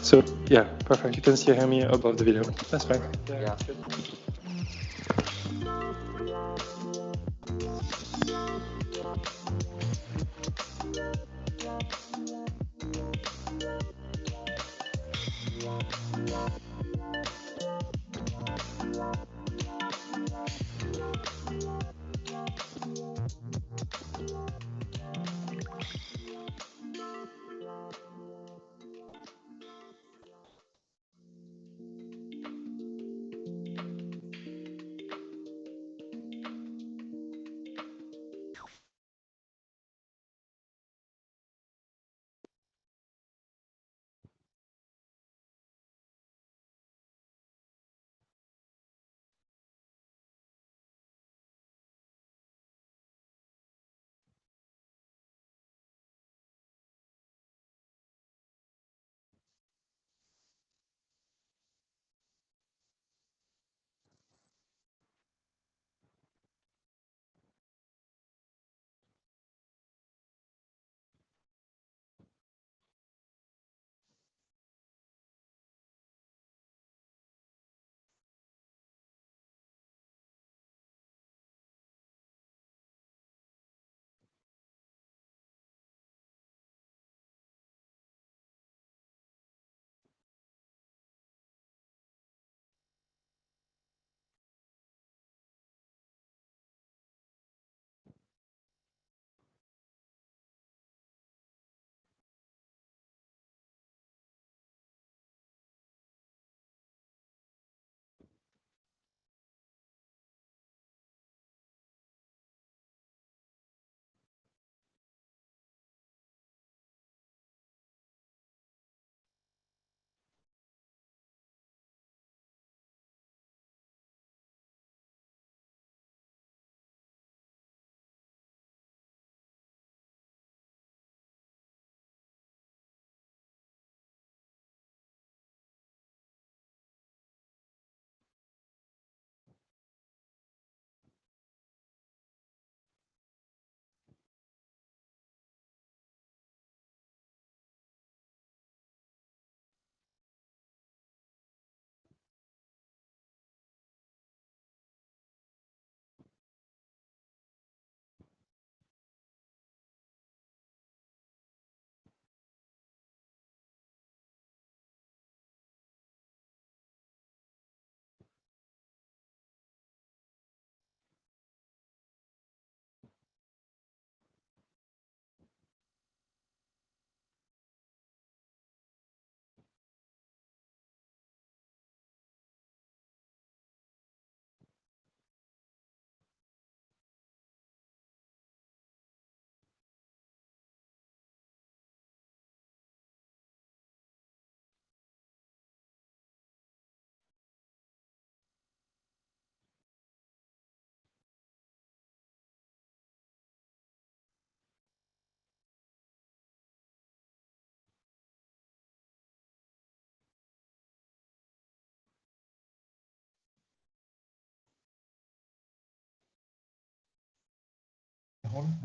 So yeah, perfect. You can still hear me above the video. That's fine. Yeah. Good.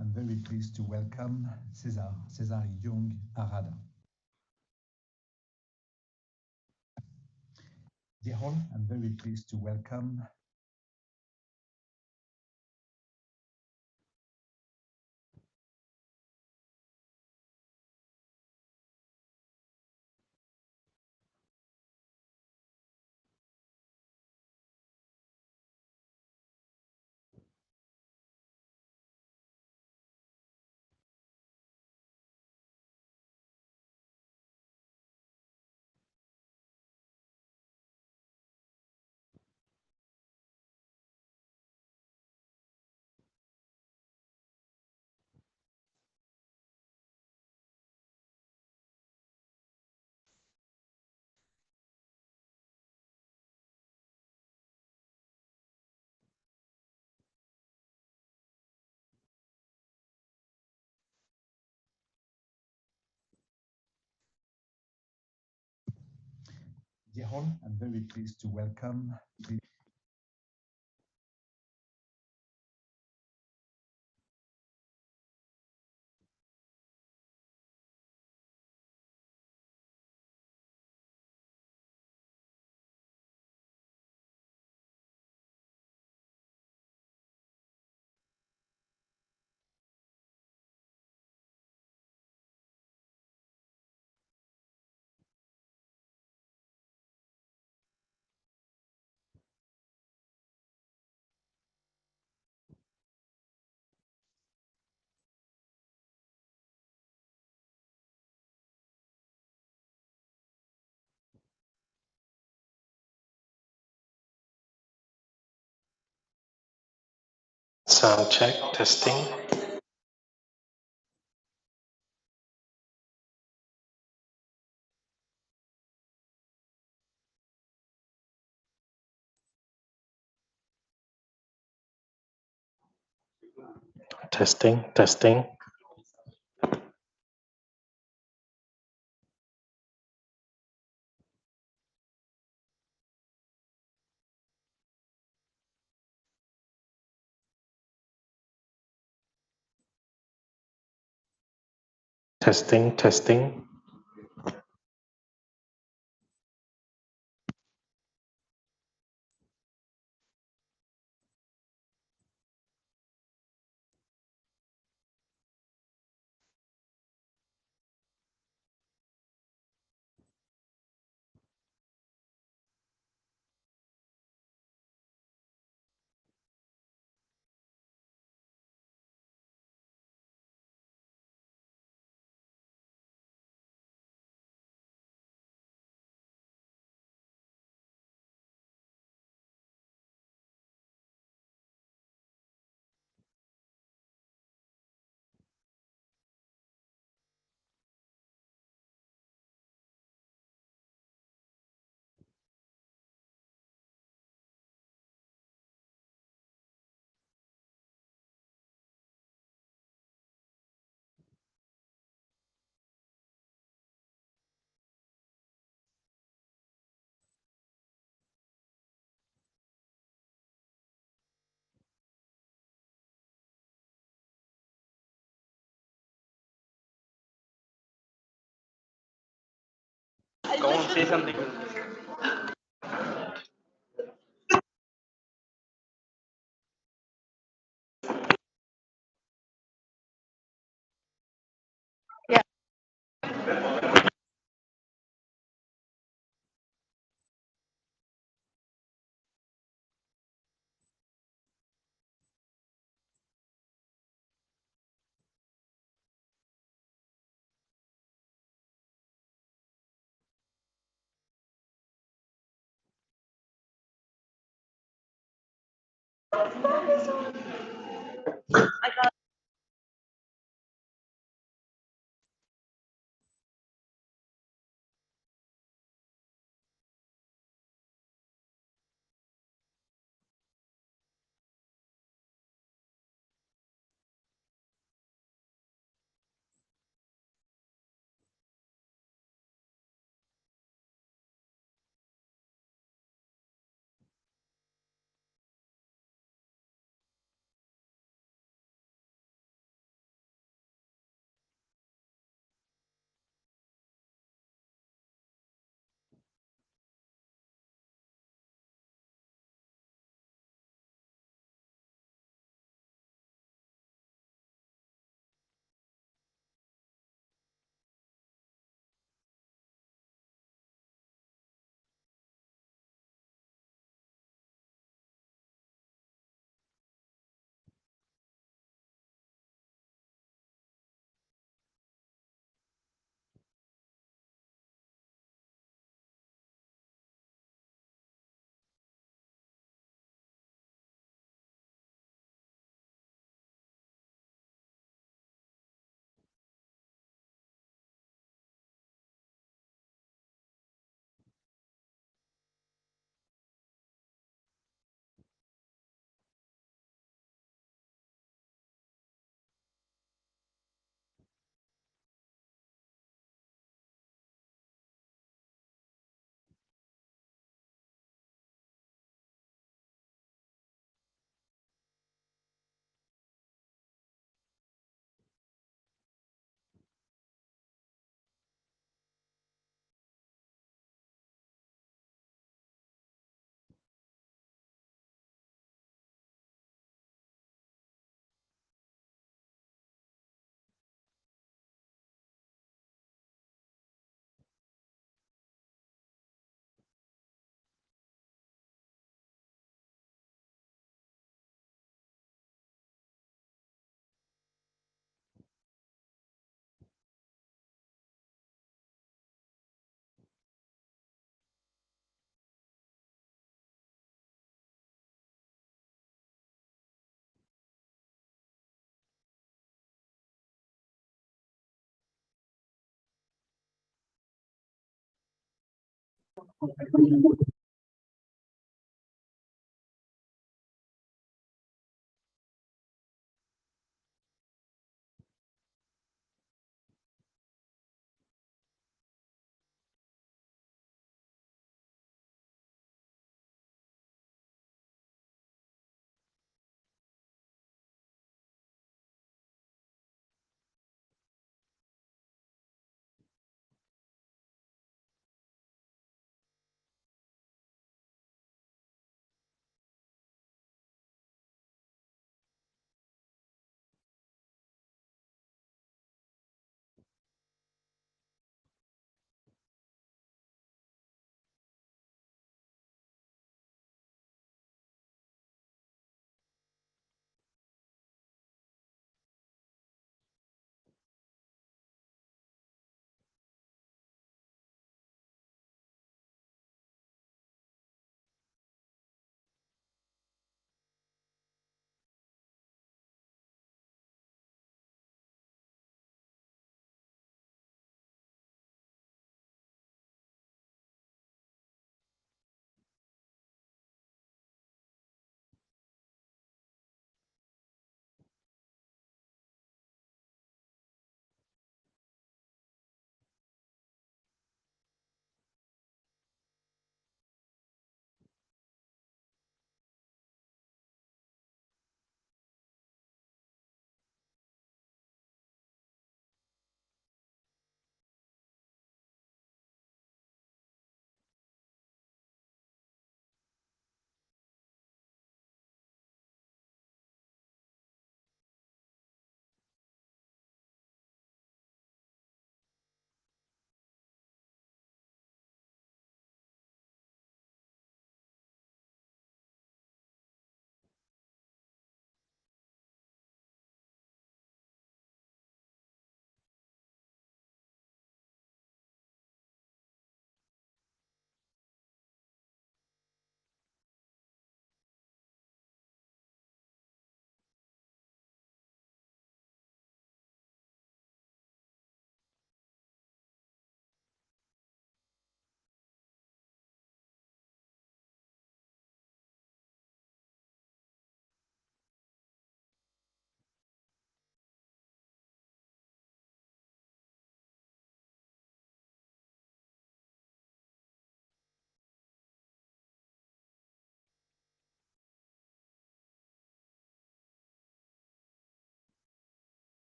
I'm very pleased to welcome César Young Arada. Dear all, I'm very pleased to welcome Jehon, I'm very pleased to welcome the Sound check, testing. Testing, testing. Testing, testing. Go on, say something.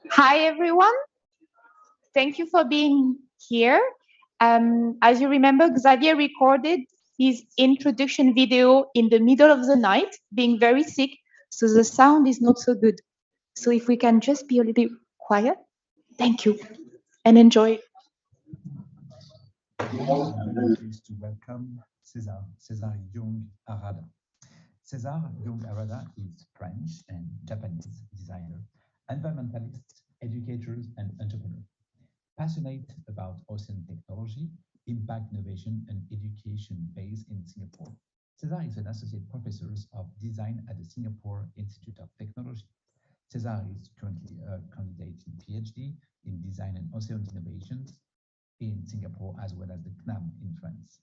Hi, everyone. Thank you for being here. As you remember, Xavier recorded his introduction video in the middle of the night, being very sick, so the sound is not so good. So if we can just be a little bit quiet, thank you, and enjoy. I'm very pleased to welcome César Young Arada. César Young Arada is French and Japanese designer, environmentalist, educator, and entrepreneur. Passionate about ocean technology, impact innovation, and education based in Singapore. César is an associate professor of design at the Singapore Institute of Technology. César is currently a candidate in PhD in design and ocean innovations in Singapore, as well as the CNAM in France.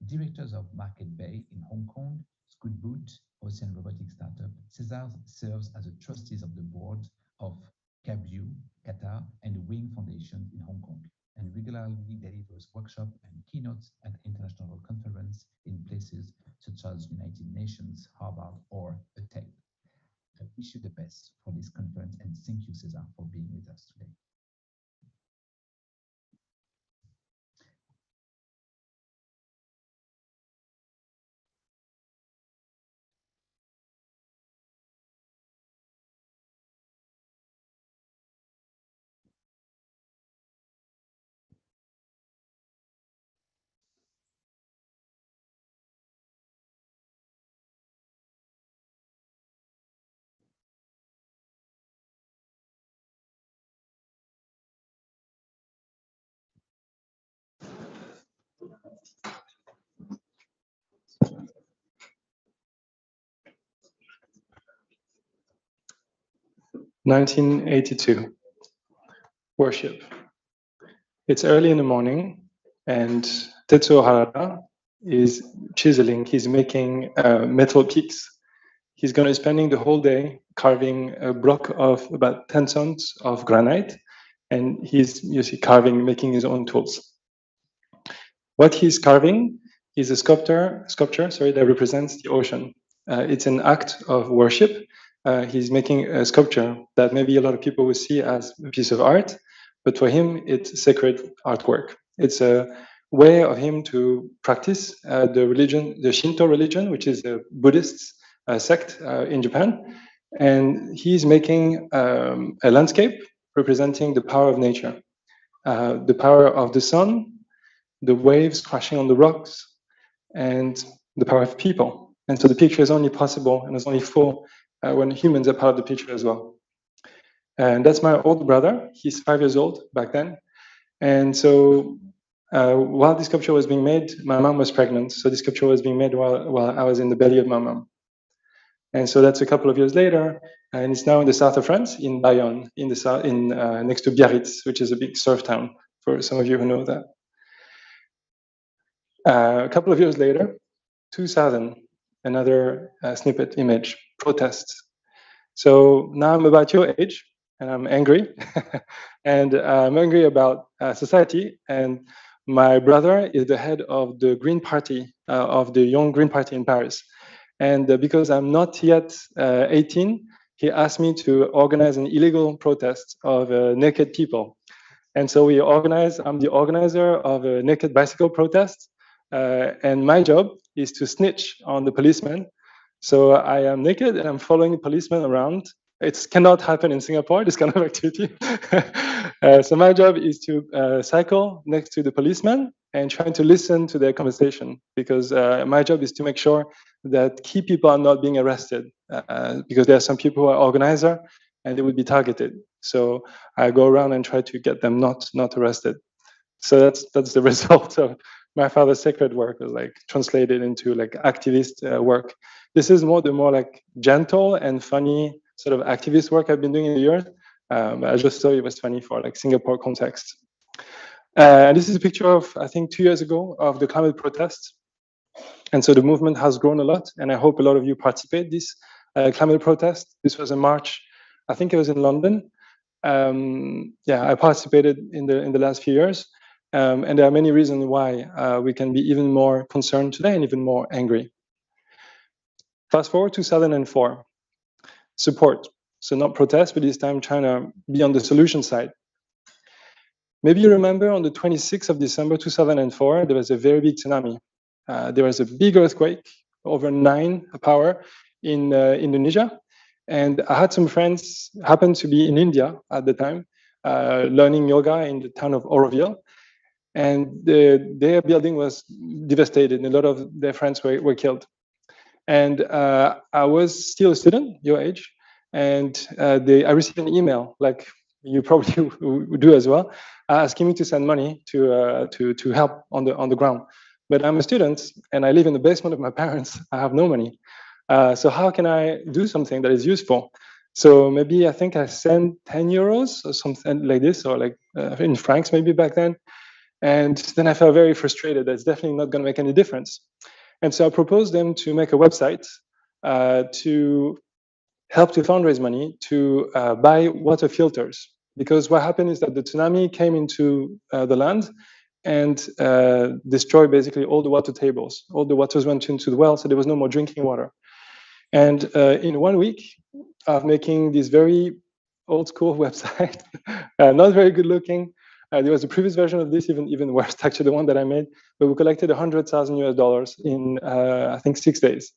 Directors of Market Bay in Hong Kong, Scootboot, ocean robotics startup, César serves as a trustee of the board of CABU, Qatar, and the Wing Foundation in Hong Kong, and regularly delivers workshops and keynotes at international conferences in places such as United Nations, Harvard, or ATTEC. I wish you the best for this conference, and thank you, César, for being with us today. (1982). Worship. It's early in the morning, and Tetsuo Harada is chiseling. He's making metal peaks. He's going to be spending the whole day carving a block of about 10 tons of granite, and he's carving, making his own tools. What he's carving is a sculpture that represents the ocean. It's an act of worship. He's making a sculpture that maybe a lot of people will see as a piece of art, but for him, it's sacred artwork. It's a way of him to practice the religion, the Shinto religion, which is a Buddhist sect in Japan. And he's making a landscape representing the power of nature, the power of the sun, the waves crashing on the rocks, and the power of people. And so the picture is only possible and is only full when humans are part of the picture as well. And that's my older brother. He's 5 years old back then. And so while this sculpture was being made, my mom was pregnant. So this sculpture was being made while I was in the belly of my mom. And so that's a couple of years later, and it's now in the south of France, in Bayonne, in the south, next to Biarritz, which is a big surf town, for some of you who know that. A couple of years later, 2000, another snippet image, protests. So now I'm about your age, and I'm angry, and I'm angry about society. And my brother is the head of the Green Party, of the Young Green Party in Paris. And because I'm not yet 18, he asked me to organize an illegal protest of naked people. And so I'm the organizer of a naked bicycle protest. And my job is to snitch on the policeman. So I am naked and I'm following the policeman around It cannot happen in Singapore, this kind of activity. So my job is to cycle next to the policeman and trying to listen to their conversation, because my job is to make sure that key people are not being arrested, because there are some people who are organizer and they would be targeted. So I go around and try to get them not arrested. So that's the result of my father's sacred work, was like translated into like activist work. This is the more like gentle and funny sort of activist work I've been doing in the years. I just thought it was funny for like Singapore context. And this is a picture of, I think, 2 years ago of the climate protests. And so the movement has grown a lot, and I hope a lot of you participate this climate protest. This was in March, I think it was in London. Yeah, I participated in the last few years. And there are many reasons why we can be even more concerned today and even more angry. Fast forward to 2004, support. So not protest, but this time trying to be on the solution side. Maybe you remember on the 26th of December 2004, there was a very big tsunami. There was a big earthquake, over 9 power in Indonesia. And I had some friends, happened to be in India at the time, learning yoga in the town of Auroville. And their building was devastated, and a lot of their friends were killed. And I was still a student, your age, and I received an email, like you probably would do as well, asking me to send money to help on the ground. But I'm a student, and I live in the basement of my parents. I have no money. So how can I do something that is useful? So maybe I think I sent 10 euros or something like this, or like in francs maybe back then. And then I felt very frustrated. That's definitely not going to make any difference. And so I proposed them to make a website to help to fundraise money to buy water filters. Because what happened is that the tsunami came into the land and destroyed basically all the water tables. All the waters went into the well, so there was no more drinking water. And in 1 week of making this very old school website, not very good looking, there was a previous version of this, even worse, actually, the one that I made, but we collected $100,000 in, I think, 6 days.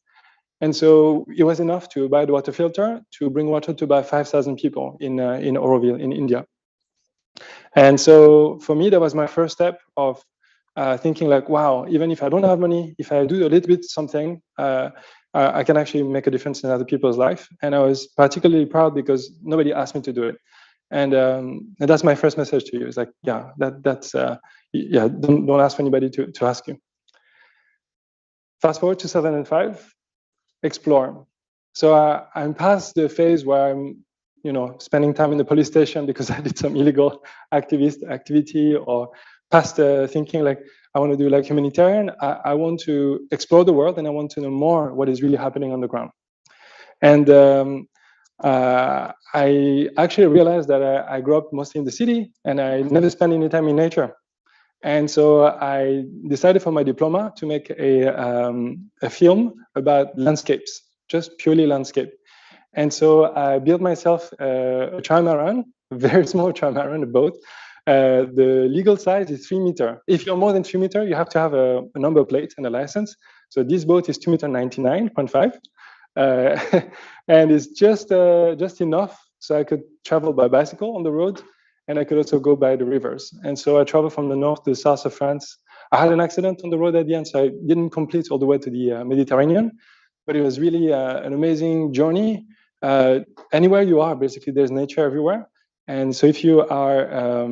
And so it was enough to buy the water filter, to bring water to about 5,000 people in Auroville, in India. And so for me, that was my first step of thinking like, wow, even if I don't have money, if I do a little bit something, I can actually make a difference in other people's life. And I was particularly proud because nobody asked me to do it. And that's my first message to you. It's like, yeah, don't ask for anybody to ask you. Fast forward to 2005, explore. So I'm past the phase where I'm, spending time in the police station because I did some illegal activity, or past thinking like I want to do like humanitarian. I want to explore the world, and I want to know more what is really happening on the ground. And I actually realized that I grew up mostly in the city, and I never spent any time in nature. And so I decided for my diploma to make a film about landscapes, just purely landscape. And so I built myself a trimaran, a very small trimaran, a boat. The legal size is 3 meters. If you're more than 3 meters, you have to have a number plate and a license. So this boat is 2.99 meters. And it's just enough so I could travel by bicycle on the road, and I could also go by the rivers. And so I traveled from the north to the south of France. I had an accident on the road at the end, so I didn't complete all the way to the Mediterranean, but it was really an amazing journey. Anywhere you are, basically, there's nature everywhere. And so if you are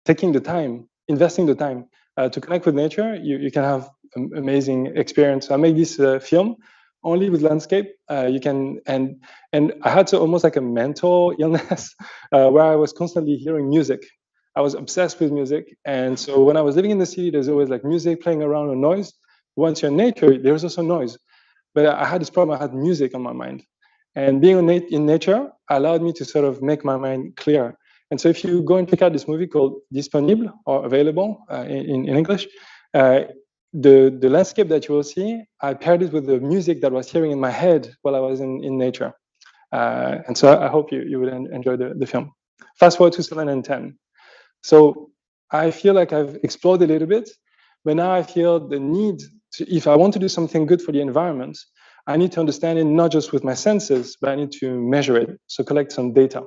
taking the time, investing the time to connect with nature, you can have an amazing experience. So I made this film only with landscape. You can, and I had almost like a mental illness where I was constantly hearing music. I was obsessed with music. And so when I was living in the city, there's always like music playing around or noise. Once you're in nature, there's also noise. But I had this problem, I had music on my mind. And being in nature allowed me to sort of make my mind clear. And so if you go and check out this movie called Disponible, or Available in English, the landscape that you will see, I paired it with the music that I was hearing in my head while I was in nature. And so I hope you would enjoy the film. Fast forward to 2010. So I feel like I've explored a little bit, but now I feel the need to, if I want to do something good for the environment, I need to understand it not just with my senses, but I need to measure it, so collect some data.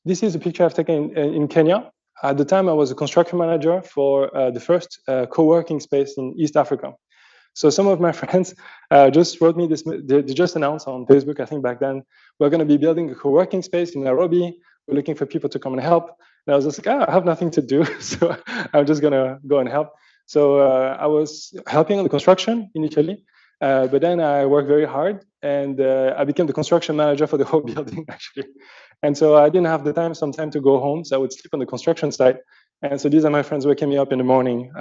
This is a picture I've taken in Kenya. At the time, I was a construction manager for the first co-working space in East Africa. So some of my friends just wrote me this, they just announced on Facebook, I think back then, we're going to be building a co-working space in Nairobi. We're looking for people to come and help. And I was just like, I have nothing to do, so I'm just going to go and help. So I was helping on the construction initially, but then I worked very hard, and I became the construction manager for the whole building, actually. And so I didn't have some time to go home, so I would sleep on the construction site. And so these are my friends waking me up in the morning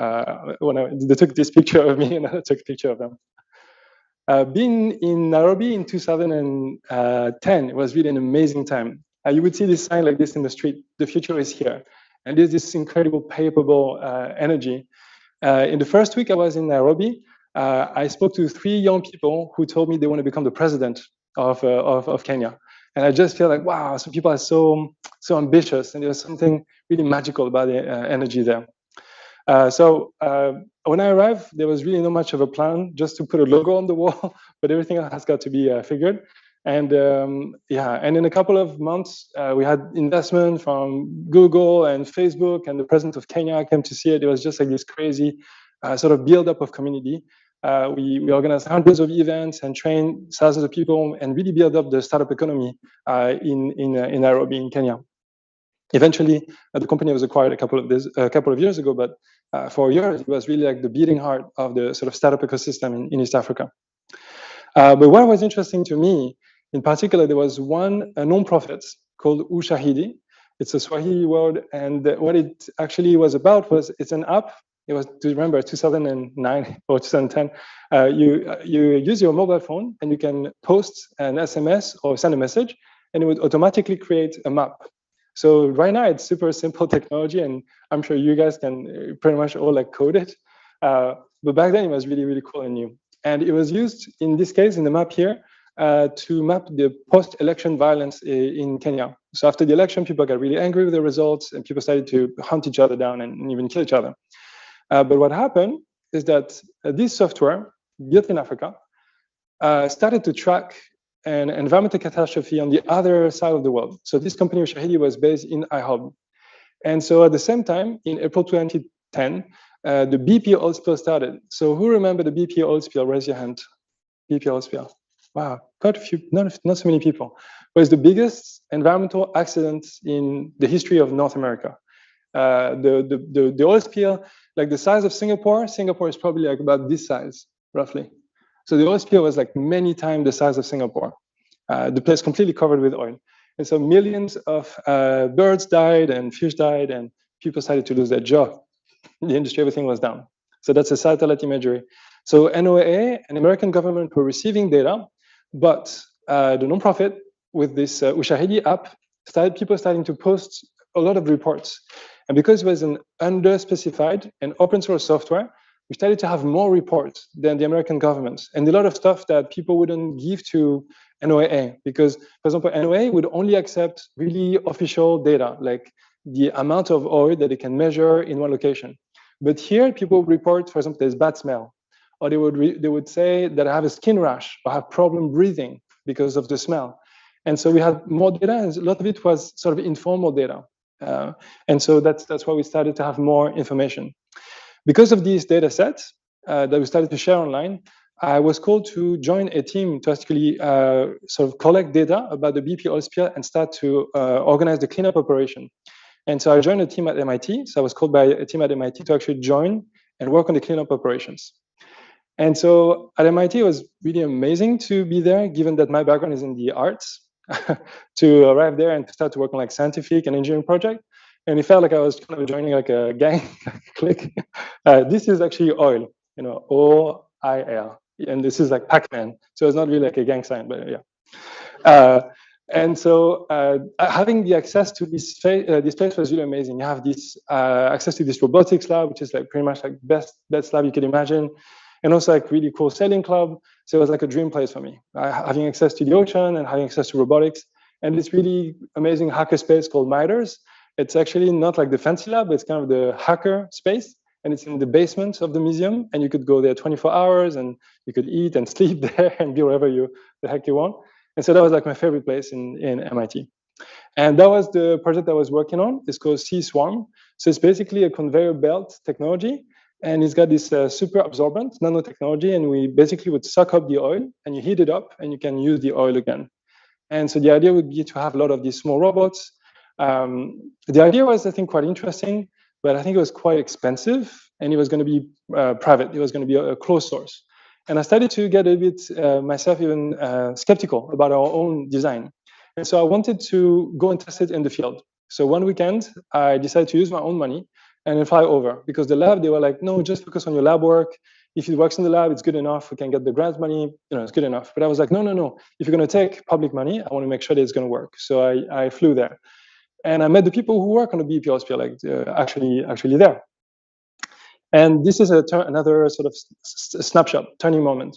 when they took this picture of me, and I took a picture of them. Being in Nairobi in 2010, it was really an amazing time. You would see this sign like this in the street, the future is here. And there's this incredible palpable energy. In the first week I was in Nairobi, I spoke to 3 young people who told me they want to become the president of Kenya. And I just feel like, wow, some people are so ambitious, and there's something really magical about the energy there. So when I arrived, there was really not much of a plan, just to put a logo on the wall, but everything has got to be figured. And and in a couple of months, we had investment from Google and Facebook, and the president of Kenya came to see it. It was just like this crazy sort of build-up of community. We organized hundreds of events and trained thousands of people and really build up the startup economy in Nairobi, in Kenya. Eventually, the company was acquired a couple of years ago, but for years, it was really like the beating heart of the sort of startup ecosystem in East Africa. But what was interesting to me, in particular, there was one non-profit called Ushahidi. It's a Swahili word, and what it actually was about was, it's an app. It was, to remember, 2009 or 2010. You use your mobile phone, and you can post an SMS or send a message, and it would automatically create a map. So right now, it's super simple technology, and I'm sure you guys can pretty much all like code it. But back then, it was really, really cool and new. And it was used, in this case, in the map here, to map the post-election violence in Kenya. So after the election, people got really angry with the results, and people started to hunt each other down and even kill each other. But what happened is that this software, built in Africa, started to track an environmental catastrophe on the other side of the world. So this company, Ushahidi, was based in iHub. And so at the same time, in April 2010, the BP oil spill started. So who remember the BP oil spill? Raise your hand. BP oil spill. Wow, quite a few, not so many people. But it's the biggest environmental accident in the history of North America. The oil spill, like the size of Singapore is probably like about this size, roughly. So the oil spill was like many times the size of Singapore. The place completely covered with oil. And so millions of birds died and fish died, and people started to lose their job. The industry, everything was down. So that's a satellite imagery. So NOAA and American government were receiving data, but the nonprofit with this Ushahidi app, people starting to post a lot of reports. And because it was an underspecified and open source software, we started to have more reports than the American government, and a lot of stuff that people wouldn't give to NOAA, because, for example, NOAA would only accept really official data, like the amount of oil that they can measure in one location. But here, people would report, for example, there's bad smell, or they would say that I have a skin rash or have problem breathing because of the smell. And so we had more data, and a lot of it was sort of informal data. And so that's why we started to have more information. Because of these data sets that we started to share online, I was called to join a team to actually sort of collect data about the BP oil spill and start to organize the cleanup operation. And so I joined a team at MIT. So I was called by a team at MIT to actually join and work on the cleanup operations. And so at MIT, it was really amazing to be there, given that my background is in the arts, to arrive there and to start to work on like scientific and engineering project. And it felt like I was kind of joining like a gang, clique. This is actually oil, OIL. And this is like Pac-Man. So it's not really like a gang sign, but yeah. And so having the access to this place was really amazing. You have this access to this robotics lab, which is like pretty much like best lab you could imagine. And also like really cool sailing club. So it was like a dream place for me, having access to the ocean and having access to robotics. And this really amazing hacker space called Miters. It's actually not like the fancy lab, it's kind of the hacker space. and it's in the basement of the museum, and you could go there 24 hours, and you could eat and sleep there and be wherever the heck you want. And so that was like my favorite place in MIT. And that was the project I was working on. It's called Sea Swarm. So it's basically a conveyor belt technology, and it's got this super absorbent nanotechnology, and we basically would suck up the oil, and you heat it up, and you can use the oil again. And so the idea would be to have a lot of these small robots. The idea was, I think, quite interesting, but I think it was quite expensive, and it was going to be private. It was going to be a closed source. And I started to get a bit myself even skeptical about our own design. And so I wanted to go and test it in the field. So one weekend, I decided to use my own money and then fly over, because the lab, they were like, no, just focus on your lab work. If it works in the lab, it's good enough. We can get the grant money, it's good enough. But I was like, no. If you're going to take public money, I want to make sure that it's going to work. So I flew there, and I met the people who work on the BPO sphere, like actually there. And this is another sort of snapshot, turning moment.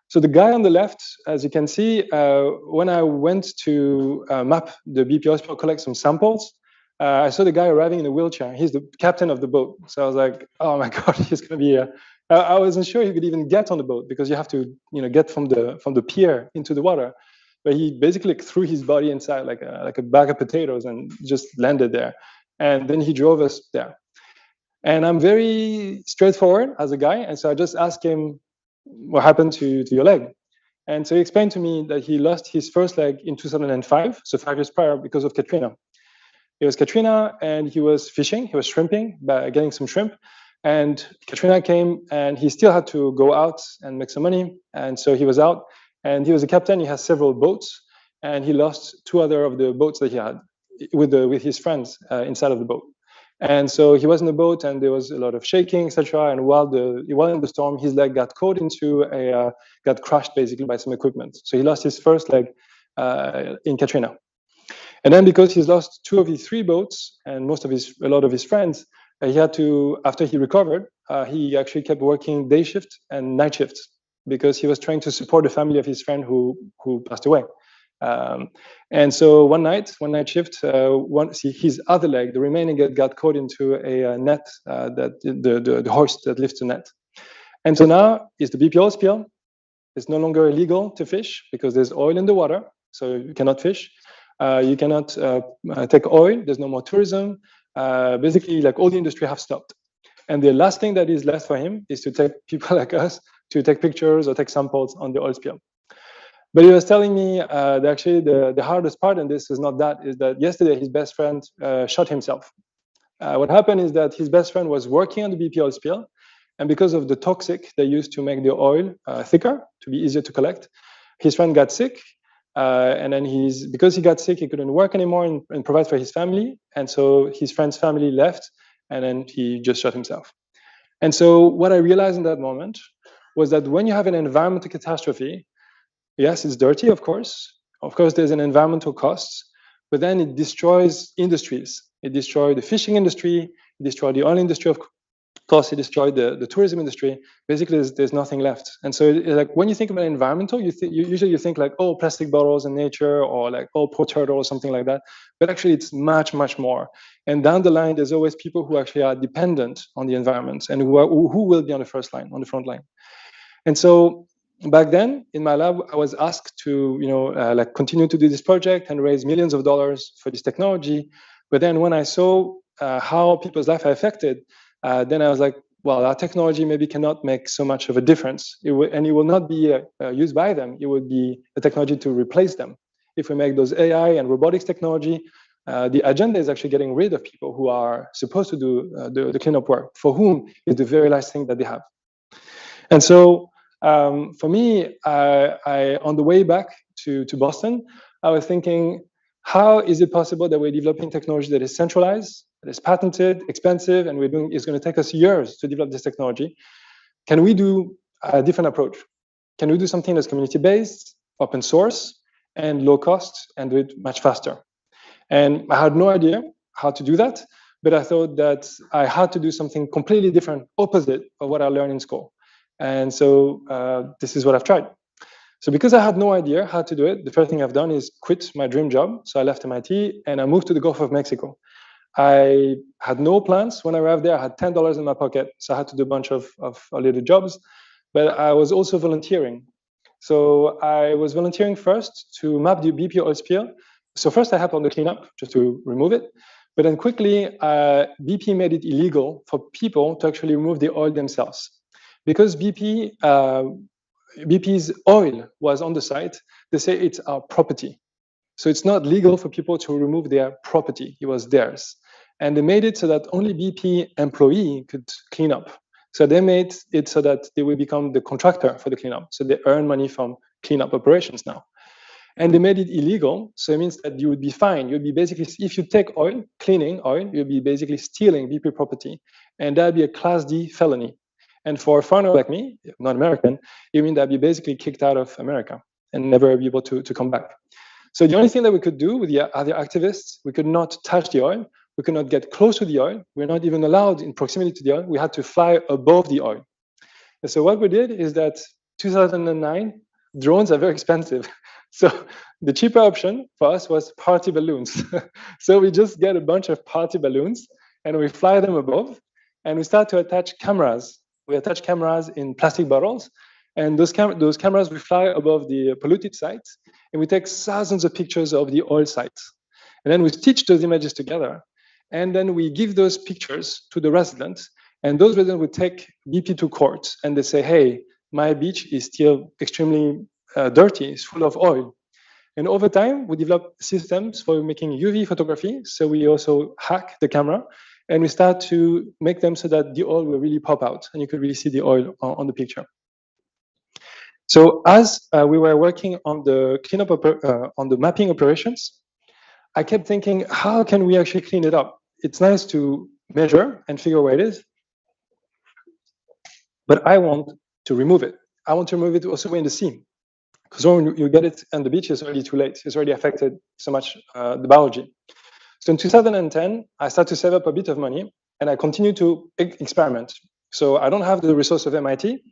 So the guy on the left, as you can see, when I went to map the BPO sphere, collect some samples, I saw the guy arriving in a wheelchair. He's the captain of the boat. So I was like, oh my God, he's going to be. I wasn't sure he could even get on the boat, because you have to, get from the pier into the water. But he basically threw his body inside like a bag of potatoes and just landed there. And then he drove us there. And I'm very straightforward as a guy, and so I just asked him, what happened to your leg? And so he explained to me that he lost his first leg in 2005, so 5 years prior, because of Katrina. It was Katrina, and he was fishing, he was shrimping, getting some shrimp. And Katrina came, and he still had to go out and make some money. And so he was out, and he was a captain. He has several boats, and he lost 2 other of the boats that he had with his friends inside of the boat. And so he was in the boat, and there was a lot of shaking, etc. And while in the storm, his leg got caught into got crushed basically by some equipment. So he lost his first leg in Katrina. And then because he's lost 2 of his 3 boats and a lot of his friends, he had to, after he recovered, he actually kept working day shift and night shifts, because he was trying to support the family of his friend who passed away. And so one night shift, his other leg, the remaining leg, got caught into a net, that the horse that lifts the net. And so now it's the BPO spill. It's no longer illegal to fish because there's oil in the water, so you cannot fish. You cannot take oil. There's no more tourism. Basically, like all the industry have stopped. And the last thing that is left for him is to take people like us to take pictures or take samples on the oil spill. But he was telling me that actually the hardest part in this is not that, is that yesterday his best friend shot himself. What happened is that his best friend was working on the BP oil spill, and because of the toxic they used to make the oil thicker, to be easier to collect, his friend got sick, and then because he got sick, he couldn't work anymore and provide for his family, and so his friend's family left, and then he just shot himself. And so what I realized in that moment was that when you have an environmental catastrophe, yes, it's dirty, of course. Of course, there's an environmental cost, but then it destroys industries. It destroyed the fishing industry, it destroyed the oil industry, of course, it destroyed the tourism industry. Basically, there's nothing left. And so, like, when you think about environmental, usually you think like, oh, plastic bottles in nature, or like, oh, poor turtle, or something like that. But actually, it's much, much more. And down the line, there's always people who actually are dependent on the environment and who will be on the front line. And so, back then in my lab, I was asked to, continue to do this project and raise millions of dollars for this technology. But then when I saw how people's life are affected, then I was like, well, our technology maybe cannot make so much of a difference. It will not be used by them. It would be a technology to replace them. If we make those AI and robotics technology, the agenda is actually getting rid of people who are supposed to do the cleanup work, for whom is the very last thing that they have. And so, for me, on the way back to Boston, I was thinking, how is it possible that we're developing technology that is centralized, that is patented, expensive, and it's going to take us years to develop this technology? Can we do a different approach? Can we do something that's community-based, open source, and low cost, and do it much faster? And I had no idea how to do that, but I thought that I had to do something completely different, opposite of what I learned in school. And so this is what I've tried. So because I had no idea how to do it, the first thing I've done is quit my dream job. So I left MIT and I moved to the Gulf of Mexico. I had no plans when I arrived there. I had $10 in my pocket, so I had to do a bunch of little jobs. But I was also volunteering. So I was volunteering first to map the BP oil spill. So first I helped on the cleanup, just to remove it. But then quickly, BP made it illegal for people to actually remove the oil themselves. Because BP's oil was on the site, they say it's our property. So it's not legal for people to remove their property. It was theirs. And they made it so that only BP employee could clean up. So they made it so that they will become the contractor for the cleanup. So they earn money from cleanup operations now. And they made it illegal. So it means that you would be fined. You'd be basically, if you take oil, cleaning oil, you'll be basically stealing BP property. And that'd be a Class D felony. And for a foreigner like me, not American, it means that I'd be basically kicked out of America and never be able to come back. So the only thing that we could do with the other activists, we could not touch the oil. We could not get close to the oil. We're not even allowed in proximity to the oil. We had to fly above the oil. And so what we did is that 2009, drones are very expensive. So the cheaper option for us was party balloons. So we just get a bunch of party balloons and we fly them above and we start to attach cameras. We attach cameras in plastic bottles. And those cameras, we fly above the polluted sites, and we take thousands of pictures of the oil sites. And then we stitch those images together, and then we give those pictures to the residents, and those residents would take BP to court, and they say, hey, my beach is still extremely dirty, it's full of oil. And over time, we developed systems for making UV photography, so we also hack the camera, and we start to make them so that the oil will really pop out, and you could really see the oil on the picture. So as we were working on the cleanup, on the mapping operations, I kept thinking, how can we actually clean it up? It's nice to measure and figure where it is, but I want to remove it. I want to remove it also in the sea, because when you get it on the beach, it's already too late. It's already affected so much the biology. So in 2010, I started to save up a bit of money, and I continued to experiment. So I don't have the resource of MIT,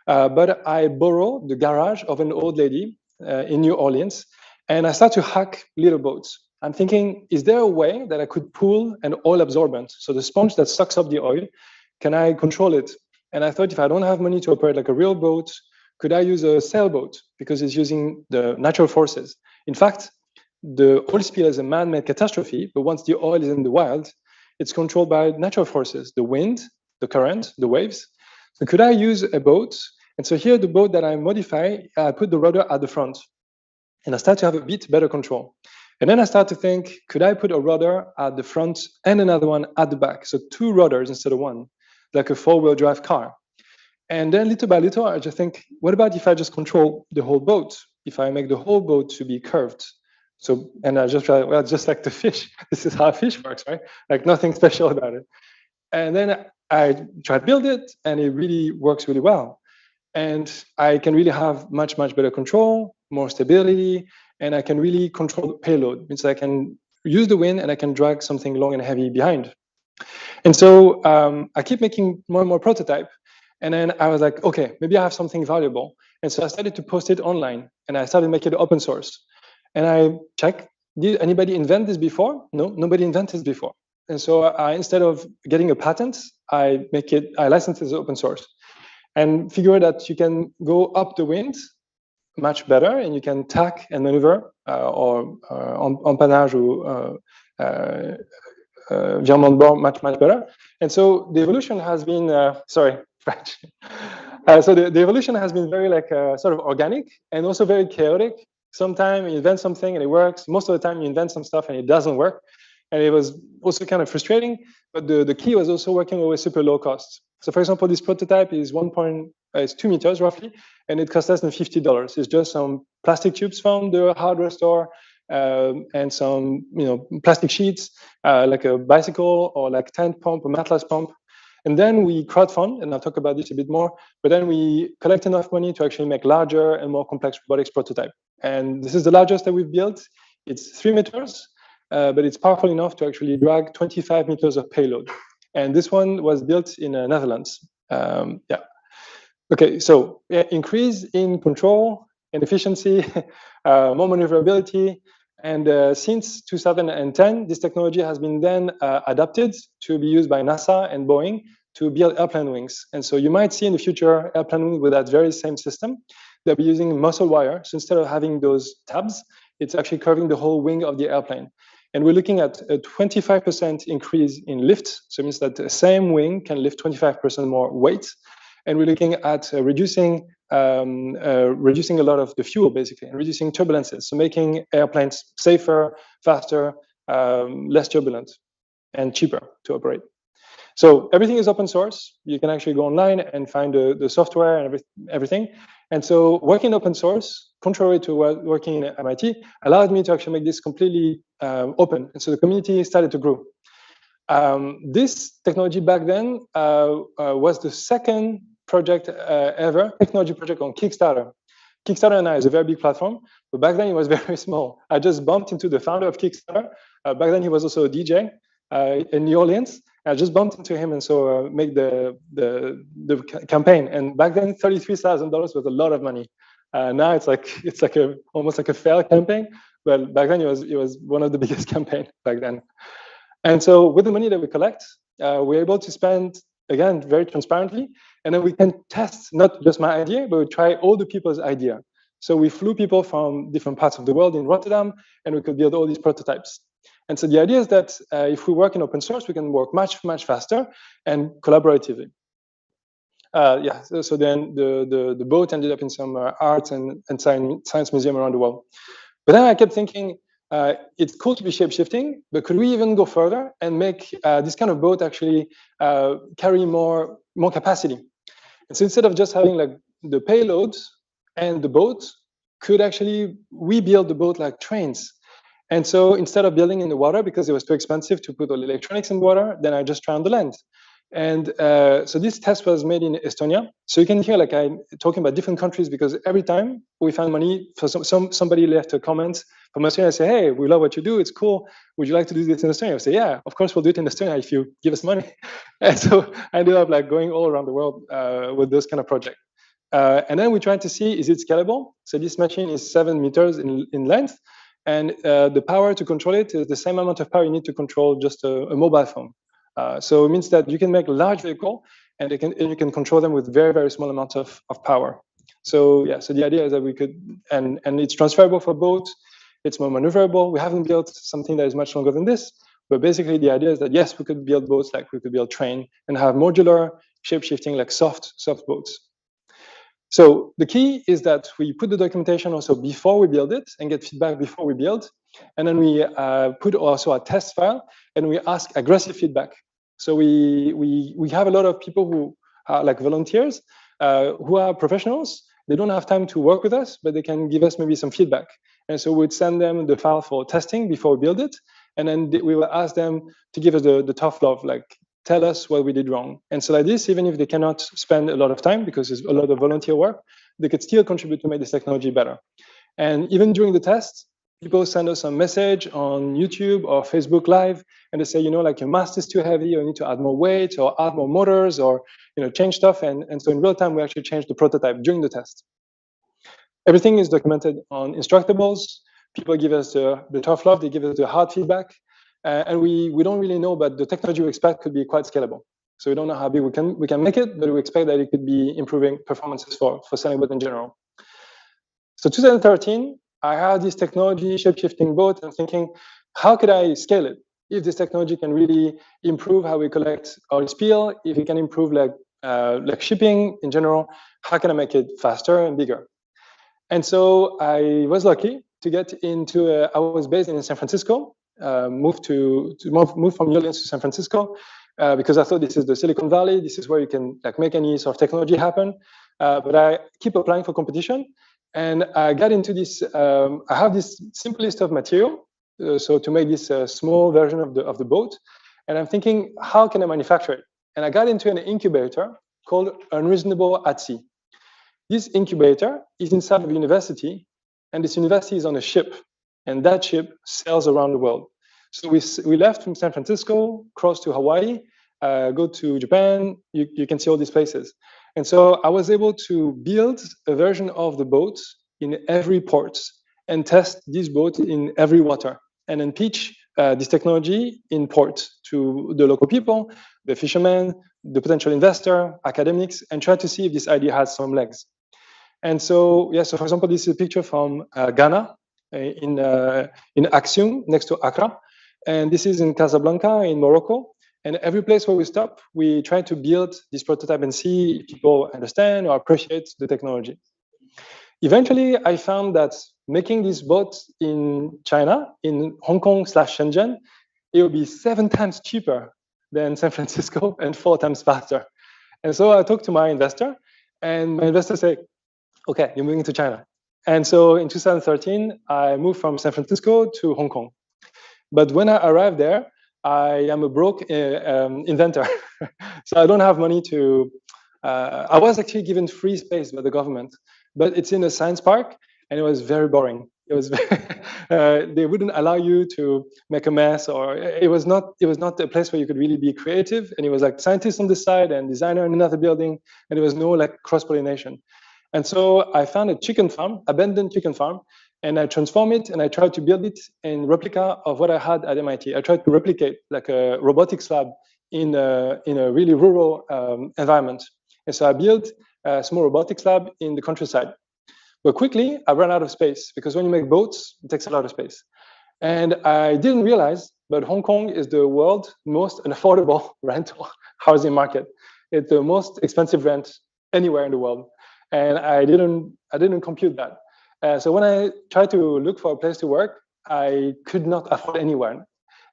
but I borrow the garage of an old lady in New Orleans, and I start to hack little boats. I'm thinking, is there a way that I could pull an oil absorbent? So the sponge that sucks up the oil, can I control it? And I thought, if I don't have money to operate like a real boat, could I use a sailboat? Because it's using the natural forces. In fact, the oil spill is a man-made catastrophe, but once the oil is in the wild, it's controlled by natural forces, the wind, the current, the waves. So could I use a boat? And so here, the boat that I modify, I put the rudder at the front. And I start to have a bit better control. And then I start to think, could I put a rudder at the front and another one at the back? So 2 rudders instead of 1, like a 4-wheel drive car. And then little by little, I just think, what about if I just control the whole boat? If I make the whole boat to be curved? So, and I just try, well, just like the fish. This is how a fish works, right? Like nothing special about it. And then I try to build it, and it really works really well. And I can really have much, much better control, more stability, and I can really control the payload. Means I can use the wind and I can drag something long and heavy behind. And so I keep making more and more prototype. And then I was like, okay, maybe I have something valuable. And so I started to post it online, and I started making it open source. And I checked, did anybody invent this before? No, nobody invented this before. And so instead of getting a patent, I license it as open source. And figure that you can go up the wind much better, and you can tack and maneuver or empannage or virement de bord much better. And so the evolution has been sorry, French. So the evolution has been very like sort of organic and also very chaotic. Sometimes you invent something and it works. Most of the time you invent some stuff and it doesn't work. And it was also kind of frustrating. But the key was also working with super low cost. So for example, this prototype is it's 2 meters roughly, and it costs less than $50. It's just some plastic tubes from the hardware store and some plastic sheets, like a bicycle or like tent pump, a mattress pump. And then we crowdfund, and I'll talk about this a bit more, but then we collect enough money to actually make larger and more complex robotics prototype. And this is the largest that we've built. It's 3 meters, but it's powerful enough to actually drag 25 meters of payload. And this one was built in the Netherlands. Okay, so increase in control and efficiency, more maneuverability, And since 2010, this technology has been then adapted to be used by NASA and Boeing to build airplane wings. And so you might see in the future airplane wings with that very same system. They'll be using muscle wire. So instead of having those tabs, it's actually curving the whole wing of the airplane. And we're looking at a 25% increase in lift. So it means that the same wing can lift 25% more weight. And we're looking at reducing a lot of the fuel, basically, and reducing turbulences. So making airplanes safer, faster, less turbulent, and cheaper to operate. So everything is open source. You can actually go online and find the software and everything. And so working open source, contrary to working at MIT, allowed me to actually make this completely open. And so the community started to grow. This technology back then was the second project ever, technology project on Kickstarter. Kickstarter now is a very big platform, but back then it was very small. I just bumped into the founder of Kickstarter. Back then he was also a DJ in New Orleans. I just bumped into him and so make the campaign. And back then, $33,000 was a lot of money. Now it's like almost like a failed campaign. But back then it was one of the biggest campaigns back then. And so with the money that we collect, we're able to spend, again, very transparently. And then we can test not just my idea, but we try all the people's idea. So we flew people from different parts of the world in Rotterdam, and we could build all these prototypes. And so the idea is that if we work in open source, we can work much, much faster and collaboratively. So then the boat ended up in some art and science museum around the world. But then I kept thinking, it's cool to be shape-shifting, but could we even go further and make this kind of boat actually carry more capacity? And so instead of just having like the payload and the boat, could actually we build the boat like trains? And so instead of building in the water, because it was too expensive to put all the electronics in water, then I just try on the land. And so this test was made in Estonia. So you can hear like I'm talking about different countries because every time we found money, for somebody left a comment from Estonia and say, hey, we love what you do. It's cool. Would you like to do this in Estonia? I say, yeah, of course we'll do it in Estonia if you give us money. And so I ended up like going all around the world with those kind of projects. And then we tried to see, is it scalable? So this machine is 7 meters in length. And the power to control it is the same amount of power you need to control just a mobile phone. So it means that you can make a large vehicle and you can control them with very, very small amounts of power. So yeah, so the idea is that we could, and it's transferable for boats, it's more maneuverable. We haven't built something that is much longer than this, but basically the idea is that yes, we could build boats like we could build train and have modular shape-shifting like soft boats. So the key is that we put the documentation also before we build it and get feedback before we build. And then we put also a test file and we ask aggressive feedback. So we have a lot of people who are like volunteers who are professionals. They don't have time to work with us, but they can give us maybe some feedback. And so we'd send them the file for testing before we build it. And then we will ask them to give us the tough love, like tell us what we did wrong. And so like this, even if they cannot spend a lot of time because it's a lot of volunteer work, they could still contribute to make this technology better. And even during the test, people send us a message on YouTube or Facebook Live, and they say, you know, like your mast is too heavy, or you need to add more weight, or add more motors, or change stuff. And so in real time, we actually change the prototype during the test. Everything is documented on Instructables. People give us the tough love, they give us the hard feedback. And we don't really know, but the technology we expect could be quite scalable. So we don't know how big we can make it, but we expect that it could be improving performances for sailing boat in general. So 2013, I had this technology shape-shifting boat and thinking, how could I scale it? If this technology can really improve how we collect oil spill, if it can improve like shipping in general, how can I make it faster and bigger? And so I was lucky to get into, I was based in San Francisco, moved from New Orleans to San Francisco because I thought this is the Silicon Valley. This is where you can like make any sort of technology happen. But I keep applying for competition, and I got into this. I have this simple list of material, so to make this small version of the boat, and I'm thinking, how can I manufacture it? And I got into an incubator called Renewable at Sea. This incubator is inside of a university, and this university is on a ship, and that ship sails around the world. So we left from San Francisco, crossed to Hawaii, go to Japan. You can see all these places. And so I was able to build a version of the boat in every port. and test this boat in every water, and then pitch this technology in port to the local people, the fishermen, the potential investor, academics, and try to see if this idea has some legs. And so, yeah, so for example, this is a picture from Ghana in Axiom, next to Accra. And this is in Casablanca in Morocco. And every place where we stop, we try to build this prototype and see if people understand or appreciate the technology. Eventually, I found that making this boat in China, in Hong Kong / Shenzhen, it would be 7 times cheaper than San Francisco and 4 times faster. And so I talked to my investor, and my investor said, okay, you're moving to China. And so in 2013, I moved from San Francisco to Hong Kong. But when I arrived there, I am a broke inventor. So I don't have money to, I was actually given free space by the government, but it's in a science park, and it was very boring. It was, they wouldn't allow you to make a mess, or it was not a place where you could really be creative. And it was like scientists on this side and designer in another building, and there was no like cross-pollination. And so I found a chicken farm, abandoned chicken farm, and I transformed it and I tried to build it in replica of what I had at MIT. I tried to replicate like a robotics lab in a really rural environment. And so I built a small robotics lab in the countryside. But quickly, I ran out of space because when you make boats, it takes a lot of space. And I didn't realize, but Hong Kong is the world's most unaffordable rental housing market. It's the most expensive rent anywhere in the world. And I didn't compute that. So when I tried to look for a place to work, I could not afford anywhere.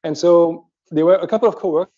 And so there were a couple of co-workers.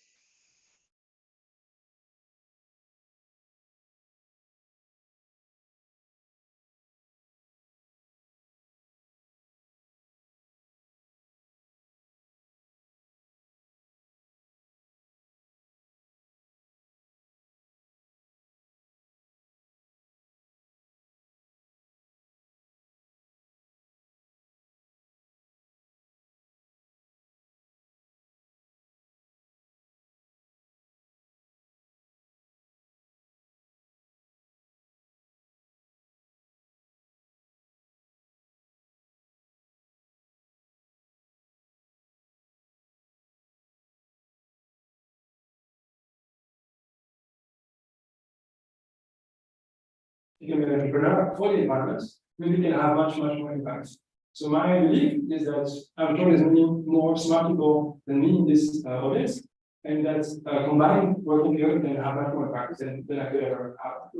You can be an entrepreneur for the environment, maybe you can have much more impact. So my belief is that I'm sure there's many more smart people than me in this audience, and that combined working together can have much more impact than I could ever have.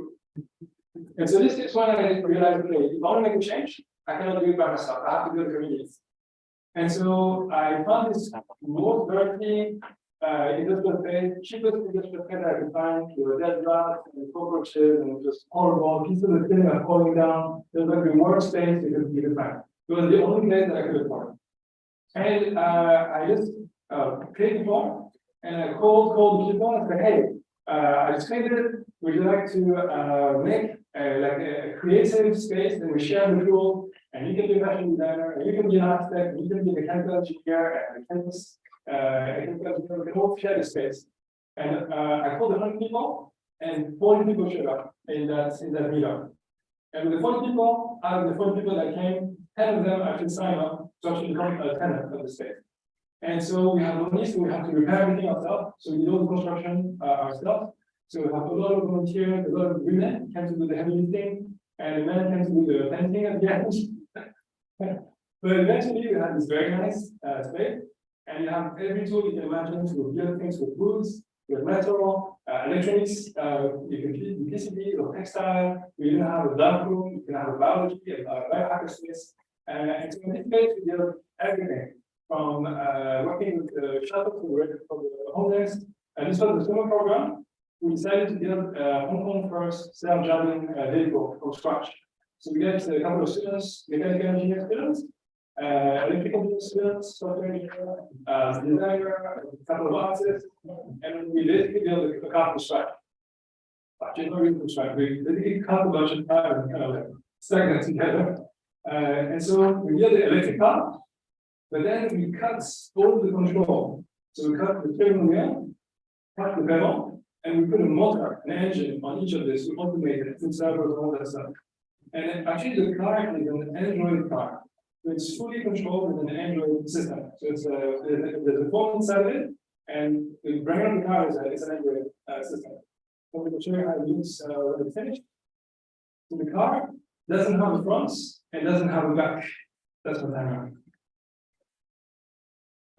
And so this is when I realized, okay, if I want to make a change, I cannot do it by myself. I have to build a community. And so I found this most dirty industrial phase, cheapest industrial phase I could find. There were dead rats and cockroaches and just horrible pieces of thing are falling down. There was like the worst space you could find. It was the only place that I could afford. And I just paid the floor and I called the people and said, hey, I just painted it. Would you like to make like a creative space and we share the tool, and you can be a fashion designer, and you can be an architect, and you can be a mechanical engineer, and a chemist, we can all share the space. And I called 100 people, and 40 people showed up in that meetup. And with the 40 people, out of the 40 people that came, 10 of them actually signed up to actually become a tenant of the space. And so we have money, so we have to repair everything ourselves. So we do the construction ourselves. So we have a lot of volunteers, a lot of women came to do the heavy lifting, and the men came to do the painting at the end. But eventually we had this very nice space, and you have every tool you can imagine to build things with woods, with metal, electronics, you can do PCB or textile. We even have a lab room, you can have a biology, a biohacker space. And so in this space we build everything from working with the shelters for the homeless. And this was the summer program. We decided to build Hong Kong first self-driving vehicle from scratch. So we get a couple of students, mechanical engineer students, electrical engineer students, software engineer, designer, a couple of artists, and we basically build a car from scratch. Actually, not really from scratch. We basically cut a bunch of time and kind of like stack them together. And so we build the electric car, but then we cut all the control. So we cut the steering wheel, cut the pedal, and we put a motor, an engine on each of this. We automate it, put servers, all that stuff. And then actually the car is an Android car. So it's fully controlled with an Android system. So it's there's a phone inside of it, and the brain of the car is an Android system. So we will show you how to use when it's finished. So the car doesn't have a front and doesn't have a back. That's what I'm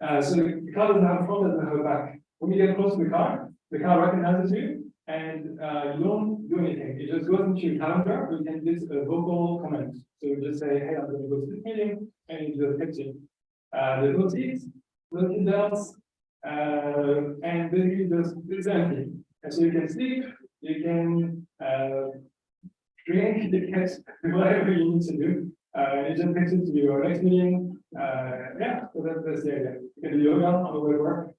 on. So the car doesn't have a front, doesn't have a back. When you get close to the car recognizes you, and you don't do anything. It just goes into your calendar. You can use a vocal comment. So you just say, hey, I'm going to go to this meeting, and you just text it. There's no seats, no seat belts, and basically just it's empty. And so you can sleep, you can drink, you can do whatever you need to do. You just text it to your next meeting. Yeah, so that's the idea. You can do yoga on the way to work.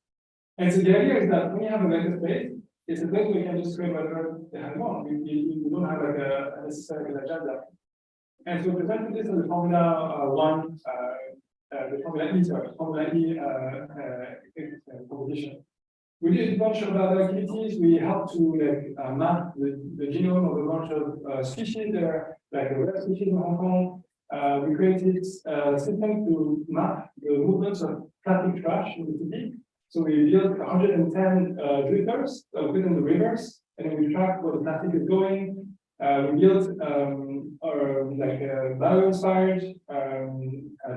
And so the idea is that when you have a maker space, it's a place where you can just create whatever you have on. You don't have like a necessary agenda. And so we presented this as the Formula One, the Formula E, Formula E competition. We did a bunch of other activities. We helped to map the genome of a bunch of species. There are like the rare species in Hong Kong. We created a system to map the movements of plastic trash in the city. So we built 110 drifters within the rivers, and then we tracked where the plastic is going. We built bio-inspired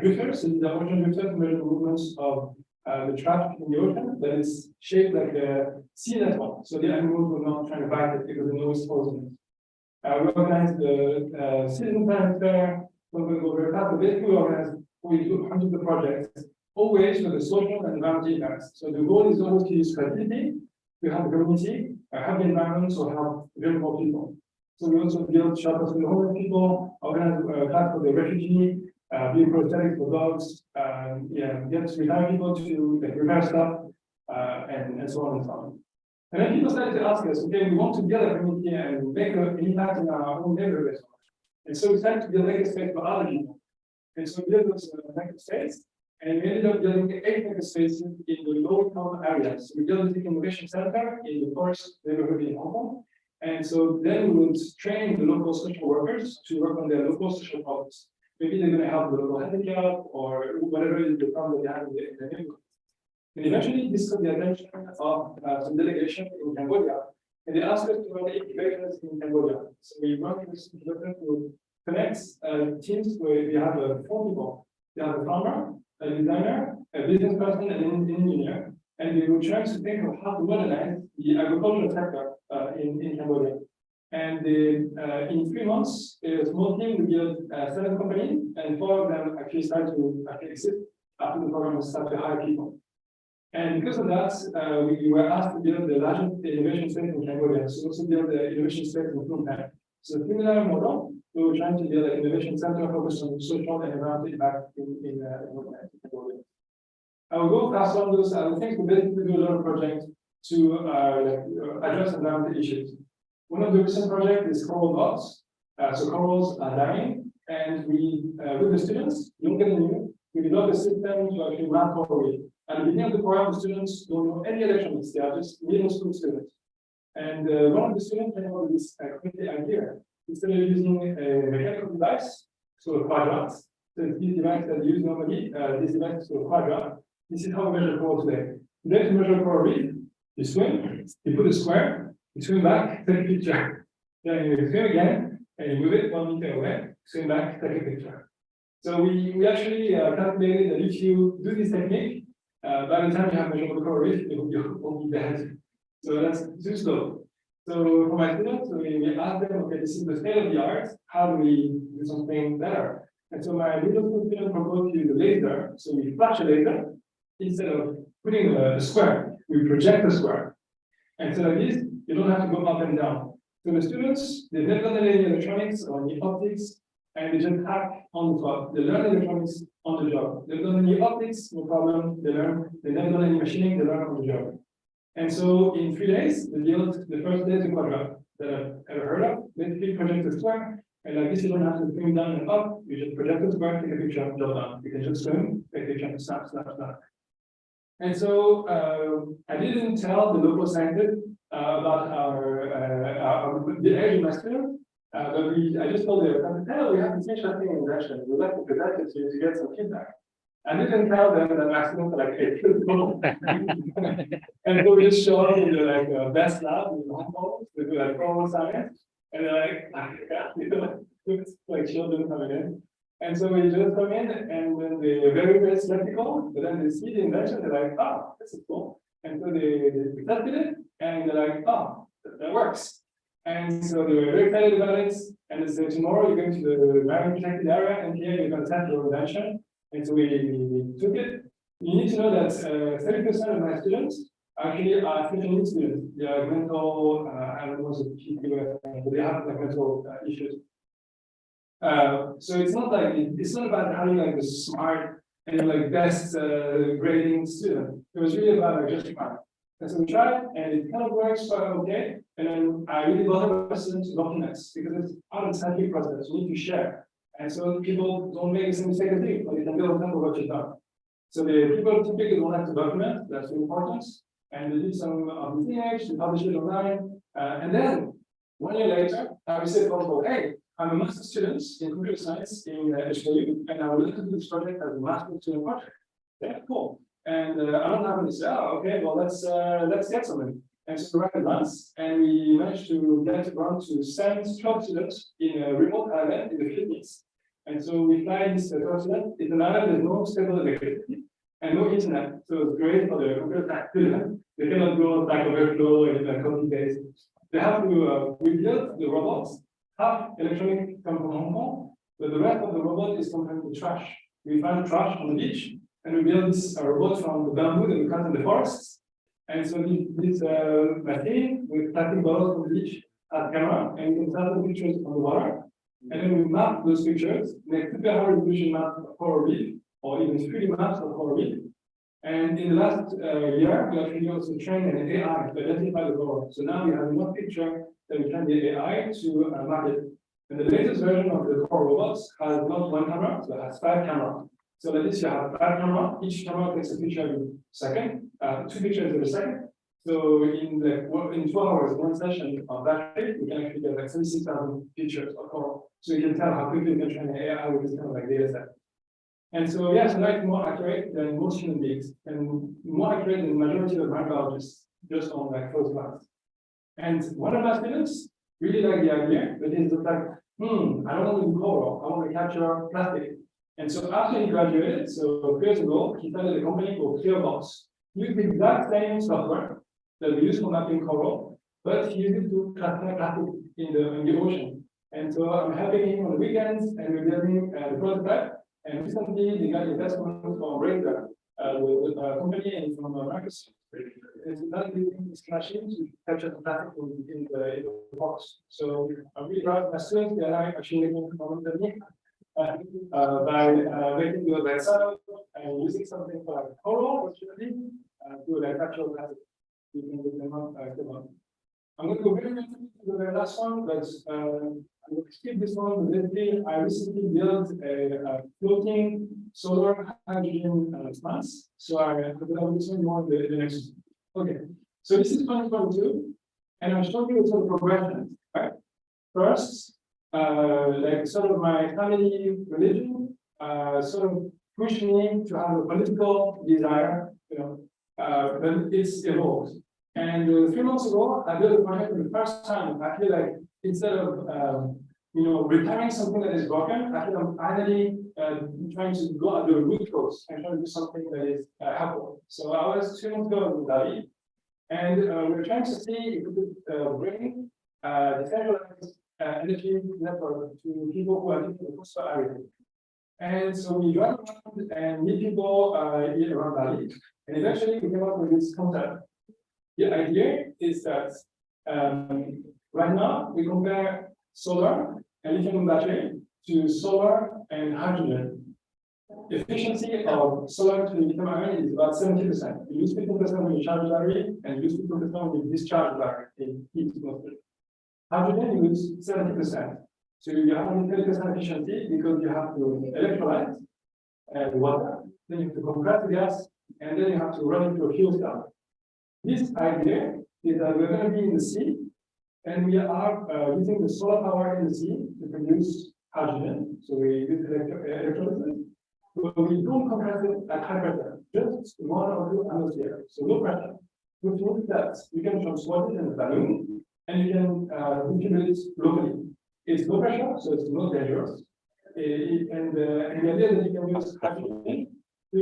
drifters, so the ocean drifters measure the movements of the trash in the ocean that is shaped like a sea network. So the animals will not try to bite it because they know it's poisonous. We organized the citizen science fair. I'm going to go very fast. We do hundreds of projects, always for the social and environmental impacts. So the goal is always to use creativity to help the community, help the environment, or help vulnerable people. So we also build shelters for the homeless people, organize class for the refugee, build prosthetics for dogs, get retired people to repair stuff, and so on and so on. And then people started to ask us, okay, we want to build a community and make an impact in our own neighborhoods. And so we started to build makerspace for other people. And so we built those makerspace, and we ended up building 8 makerspaces in the low-income areas. So we built the innovation center in the first neighborhood in Hong Kong. And so then we would train the local social workers to work on their local social problems. Maybe they're going to help the local handicap or whatever is the problem they have in the neighborhood. And eventually, this got the attention of some delegation in Cambodia. And they asked us to run incubators in Cambodia. So we run this incubator to connect teams where we have 4 people. We have a farmer, a designer, a business person, and an engineer. And we were trying to think of how to modernize the agricultural sector in Cambodia. And in 3 months, a small team built 7 companies, and 4 of them actually started to exist after the program started to hire people. And because of that, we were asked to build the largest innovation space in Cambodia. So we also build the innovation space in Phnom Penh. So similar model, we were trying to build an innovation center focused on social and environmental impact in Cambodia. I will go fast on those other things. We basically do a lot of projects to address environmental issues. One of the recent projects is coral loss. So corals are dying, and we, with the students, look at the new, we develop a system to actually map coral reef. At the beginning of the program, the students don't know any electronics. They are just middle school students. And one of the students came up with this crazy idea. Instead of using a mechanical device, so a quadrant, so this device that you use normally, this device is a quadrant. This is how we measure coral today. Today, to measure coral reef, you swim, you put a square, you swim back, take a picture. Then you swim again, and you move it 1 meter away, swim back, take a picture. So we actually calculated that if you do this technique, by the time you have measurable coral reef, you will be dead. So that's too slow. So for my students, we asked them, okay, this is the state of the art. How do we do something better? And so my middle school student proposed to use a laser. So we flash a laser. Instead of putting a square, we project a square. And so like this, you don't have to go up and down. So the students, they've never done any electronics or any optics, and they just hack on the spot. They learn electronics on the job. They've done any optics, no problem. They learn. They've never done any machining, they learn on the job. And so in 3 days, they built the first day the quadrant that I've ever heard of. Basically project a square, and like this, you don't have to swim down and up. You just project a square, take a picture, job done. You can just swim, take a picture, snap, snap, snap. And so I didn't tell the local scientists about the age of my students, But I just told them, we have this interesting invention. We'd like to present it to you to get some feedback. I didn't tell them that maximum for like 8 people. And so we just show up in the best lab in Hong Kong to do like formal science. And they're like, it's like children coming in. And so we just come in and then they're very, very skeptical, but then they see the invention, they're like, oh, this is cool. And so they tested it and they're like, oh, that works. And so they were very excited about it. And they said, tomorrow you're going to the very protected area and here you're going to test your invention. And so we took it. You need to know that 30% of my students actually are special needs students. They are mental, I don't know, but they have like mental issues. So it's not like it's not about having like the smart and like best grading student. It was really about like just smart. And so we tried, and it kind of works quite okay. And then I really bother students documents because it's part of the scientific process. You need to share. And so people don't make the same mistake as you, but they can build on top of what you've done. So the people typically don't have to document, that's the importance. And they do some of the things, they publish it online. And then 1 year later, I say, oh, hey, I'm a master's student in computer science in HKU, and I would like to do this project as a master's student project. Yeah, cool. And I don't have to say, oh, okay, well, let's get something. And so we ran once, and we managed to get around to send 12 students in a remote island in the Philippines. And so we fly this 12 students. It's an island with no stable electricity and no internet. So it's great for the computer science students. They cannot go Stack Overflow and copy paste. They have to, we built the robots, half electronic come from Hong Kong, but the rest of the robot is coming from the trash. We find trash on the beach, and we build this robot from the bamboo that we cut in the forests. And so this machine with plastic bottles from the beach has a camera, and we can start the pictures on the water. And then we map those pictures, make super high resolution map of coral reef, or even 3D maps of coral reef. And in the last year, we actually also trained an AI to identify the coral. So now we have enough picture that we train the AI to map it. And the latest version of the coral robots has not 1 camera, so it has 5 cameras. So like this, you have 5 cameras. Each camera takes a picture every second, 2 pictures every second. So in 2 hours, 1 session of battery, we can actually get like 76,000 pictures of coral. So you can tell how quickly you can train an AI with this kind of like data set. And so yeah, so now it's more accurate than most human beings, and more accurate than the majority of marine biologists, just on like close class. And one of my students really liked the idea, but he's like, I don't want to do coral, I want to capture plastic. And so after he graduated, so 3 years ago, he started a company called Clearbox. He used the exact same software that we use for mapping coral, but he used it to classify plastic in the ocean. And so I'm helping him on the weekends, and we're building the prototype. And recently, they got investment from Razor, with a company from Marcus. It's not using this machine to capture the plastic in the box. So I'm really proud of my students. They are actually making more than me by making the website and using something for like coral, fortunately, to like capture plastic. You can look them up. I'm going to go very quickly to the last one, but I'm going to skip this one. Basically, I recently built a floating solar hydrogen plant. So I will this one more in the next. Okay, so this is 2022, and I'm showing you sort of progression. Right? First, like sort of my family religion, sort of pushed me to have a political desire, but it's evolved. And 3 months ago, I built a project for the first time. I feel like instead of repairing something that is broken, I feel I'm finally trying to go at the root cause and trying to do something that is helpful. So I was 2 months ago in Bali, and we're trying to see if we could bring decentralized energy network to people who are living in the coastal area. And so we drive around and meet people around Bali, and eventually we came up with this concept. The idea is that right now we compare solar and lithium battery to solar and hydrogen. Efficiency of solar to lithium ion is about 70%. You use 50% when you charge the battery, and you use 50% when you discharge the battery in heat mostly. Hydrogen you use 70%. So you have only 30% efficiency because you have to electrolyte water, then you have to compress the gas, and then you have to run it through a fuel cell. This idea is that we're going to be in the sea, And we are using the solar power in the sea to produce hydrogen. So we use electrolysis. But we don't compress it at high pressure, just 1 or 2 atmosphere, so low pressure. Which means that you can transport it in a balloon and you can distribute it locally. It's low pressure, so it's not dangerous. And the idea that you can use hydrogen to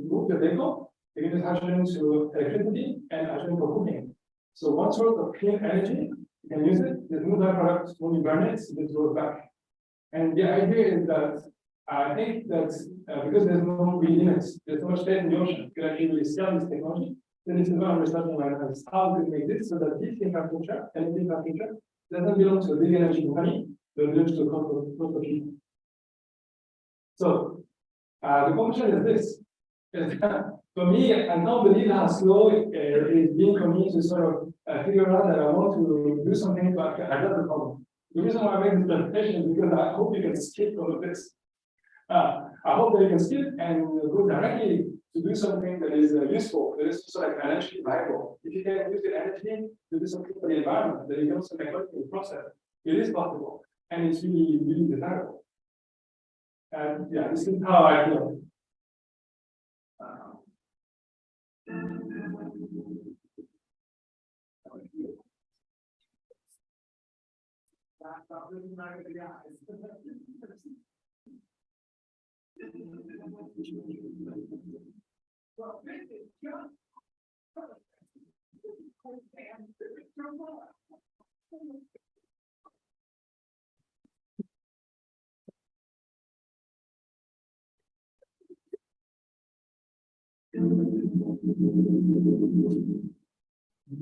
move the vehicle, you can use hydrogen to electricity and hydrogen for cooking. So one source of clean energy, you can use it. There's no byproduct when you burn it, so this goes back. And the idea is that I think that because there's no real limits, there's so much space in the ocean, you can actually scale this technology. Then this is what I'm researching right now, is how to make this so that this infrastructure, energy infrastructure, doesn't belong to a big energy company, but belongs to a couple of people. So the conclusion is this. For me, I don't believe how slow it is being for me to sort of figure out that I want to do something to address the problem. The reason why I make this presentation is because I hope you can skip all of this. I hope that you can skip and go directly to do something that is useful, that is also like financially viable. If you can use the energy to do something for the environment, that you can also make money in the process. It is possible, and it's really, really desirable. And yeah, this is how I feel.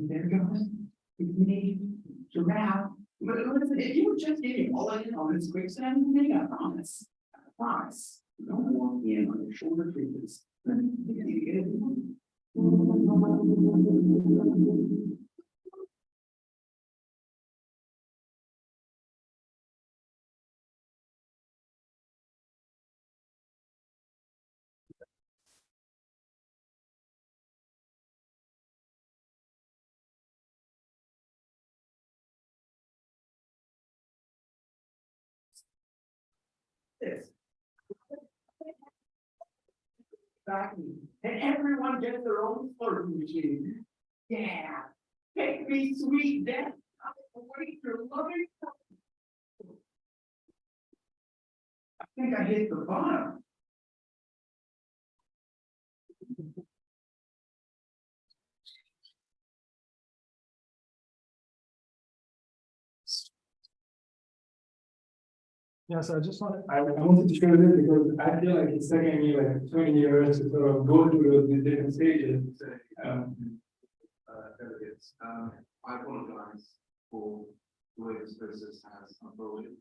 There goes. It's me to wrap. But listen, if you were just getting all in on this quicksand, thing, I promise. I promise. Don't walk in on your shoulder creases. This. Exactly. And everyone gets their own flirting machine. Yeah. Take me, sweet death. I'm waiting for loving. I think I hit the bottom. Yeah, so I wanted to share this because I feel like it's taking me like 20 years to sort of go through these different stages. Delegates, I apologize for the way this process has unfolded,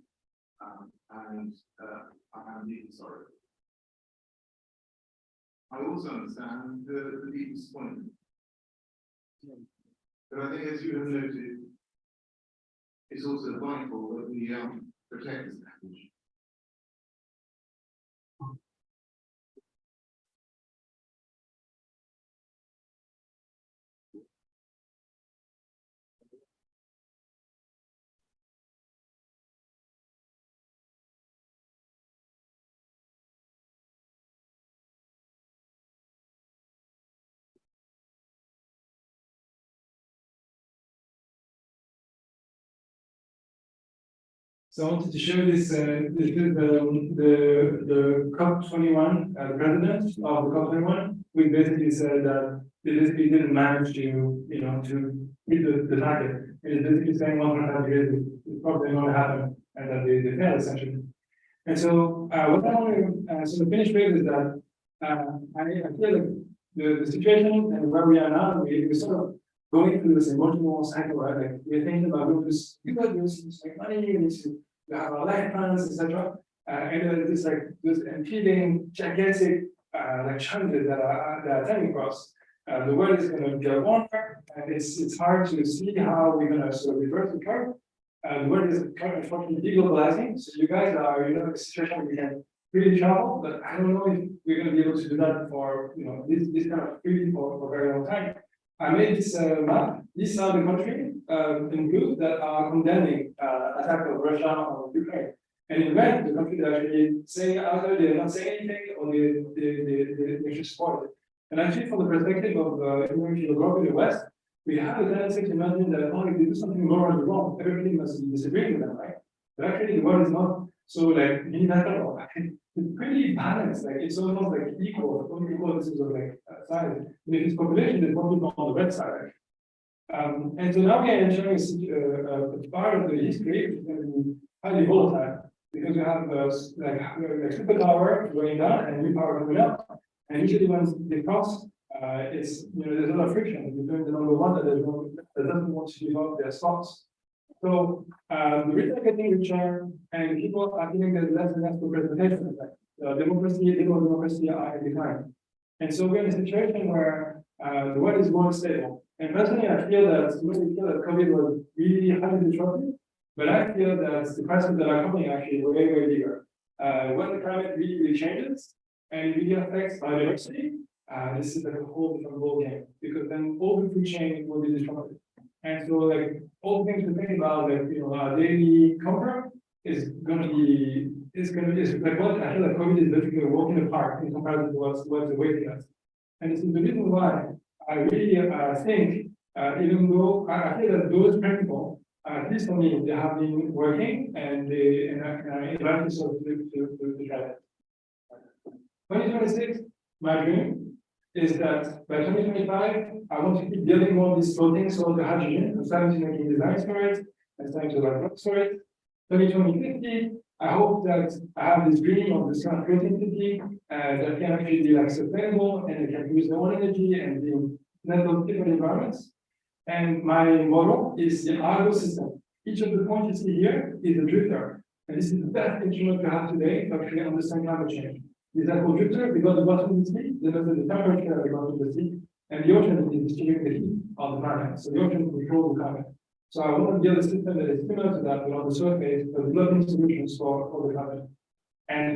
and I am deeply sorry. I also understand the deep disappointment. But I think, as you have noted, it's also vital that we protect this language. So I wanted to show this. This is the COP21 president of the COP21. We basically said that they basically didn't manage to, to meet the target. It is basically saying 1.5 degrees is probably not going to happen, and that they failed essentially. And so what I want to sort of finish with is that I feel like the situation and where we are now, we're sort of going through this emotional cycle, right? Like we're thinking about this, because this make money, we need to have our life plans, etc. And then it's like this impeding gigantic like challenges that are coming across. The world is going to get warmer, and it's hard to see how we're going to sort of reverse the curve. The world is unfortunately deglobalizing. So you guys are, in a situation where we can freely travel, but I don't know if we're going to be able to do that for this kind of freely for a very long time. I made this map. These are the countries in blue that are condemning attack of Russia on Ukraine. And in red, the countries that are actually saying either they're not saying anything or they should support it. And actually, from the perspective of if you grow up in the West, we have a tendency to imagine that if they do something morally wrong, everybody must be disagreeing with them, right? But actually, the world is not so like unilateral. It's pretty balanced. Like it's almost like equal in terms of like size. And if it's population, there's more people on the red side. And so now we are entering a part of the history which is going to be highly volatile because we have like superpower going down and new power going up. And usually when they cross, it's there's a lot of friction between the number one that doesn't want to give up their spots. So the rich are getting richer, and people are feeling there's less and less representation. Liberal democracy are in decline. And so we're in a situation where the world is more stable. And personally, I feel that COVID was really highly disruptive, but I feel that the crises that are coming are actually way, way bigger. When the climate really changes and it really affects biodiversity, this is like a whole different ballgame because then all the food chain will be disrupted. And so, like all the things to think about, like our daily comfort is going to be like what I feel like COVID is literally a walk in the park in comparison to what's awaiting us. And this is the reason why I really think, even though I feel that those principles, at least for me, they have been working, and I invite you to try that. 2026, my dream is that by 2025, I want to keep building more of these floating solar hydrogen. I'm starting to make designs for it. I'm starting to write books for it. 2050, I hope that I have this dream of this kind of floating city that can actually be like sustainable and it can use their own energy and be net different environments. And my model is the Argo system. Each of the points you see here is a drifter. And this is the best instrument we have today to actually understand climate change. This is called drifter because the bottom of the sea, the temperature at the bottom of the sea, and the ocean is distributing the heat on the planet. So the ocean controls the climate. So I want to build a system that is similar to that, but on the surface, for developing solutions for the climate. And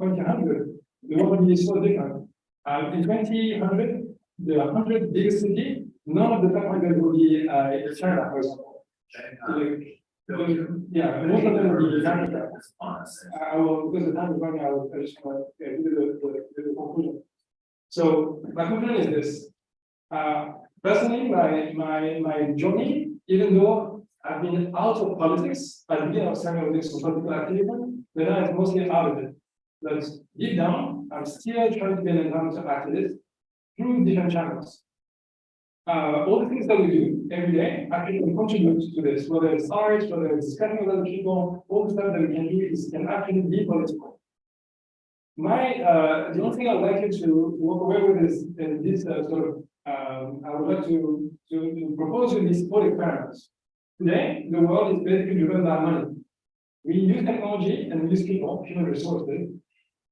2000, the world will be so different. In 2000, the 100 biggest cities, none of the top 100 will be China, for example. Yeah, most of them will be Africa. I will, because the time is running out, I just want to do the conclusion. So my conclusion is this. Personally, my journey, even though I've been out of politics, I've been outside of this political activism, but now it's mostly out of it. But deep down, I'm still trying to be an environmental activist through different channels. All the things that we do every day actually can contribute to this, whether it's art, whether it's discussing with other people, all the stuff that we can do can actually be political. The only thing I'd like you to walk away with is this I would like to propose you these four experiments. Today, the world is basically driven by money. We use technology and we use people, human resources,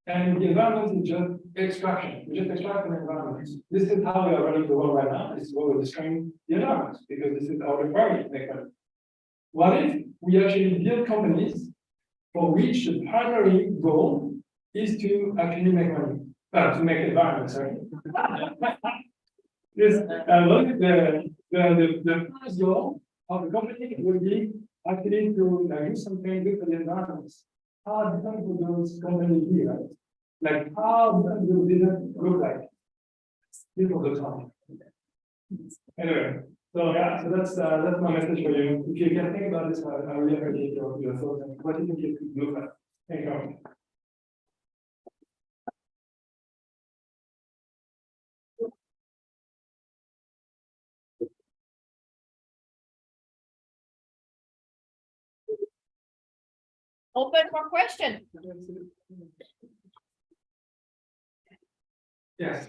and the environment is just extraction. We just extract from the environment. This is how we are running the world right now. This is what we're destroying the environment because this is our requirement to make money. What if we actually build companies for which the primary goal is to actually make money? To make environment, sorry. The first goal of the company would be actually to do something good for the environment. How different would those companies be, right? Like how different will business look like? People the time. Anyway, so yeah, so that's my message for you. If you can think about this, I really appreciate your thoughts and what you think it could look like. Thank you. Open for question. Yes.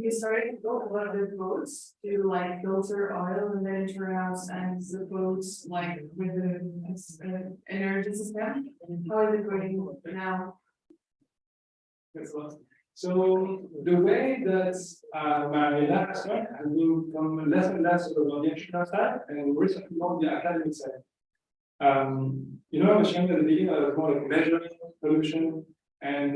Historical, what are the boats to like filter oil and then it around and the boats like with the energy system? How is it going now? So the way that my lab started has been from less and less on the engineering side and recently on the academic side. You know, I was showing at the beginning I was more like measuring pollution, and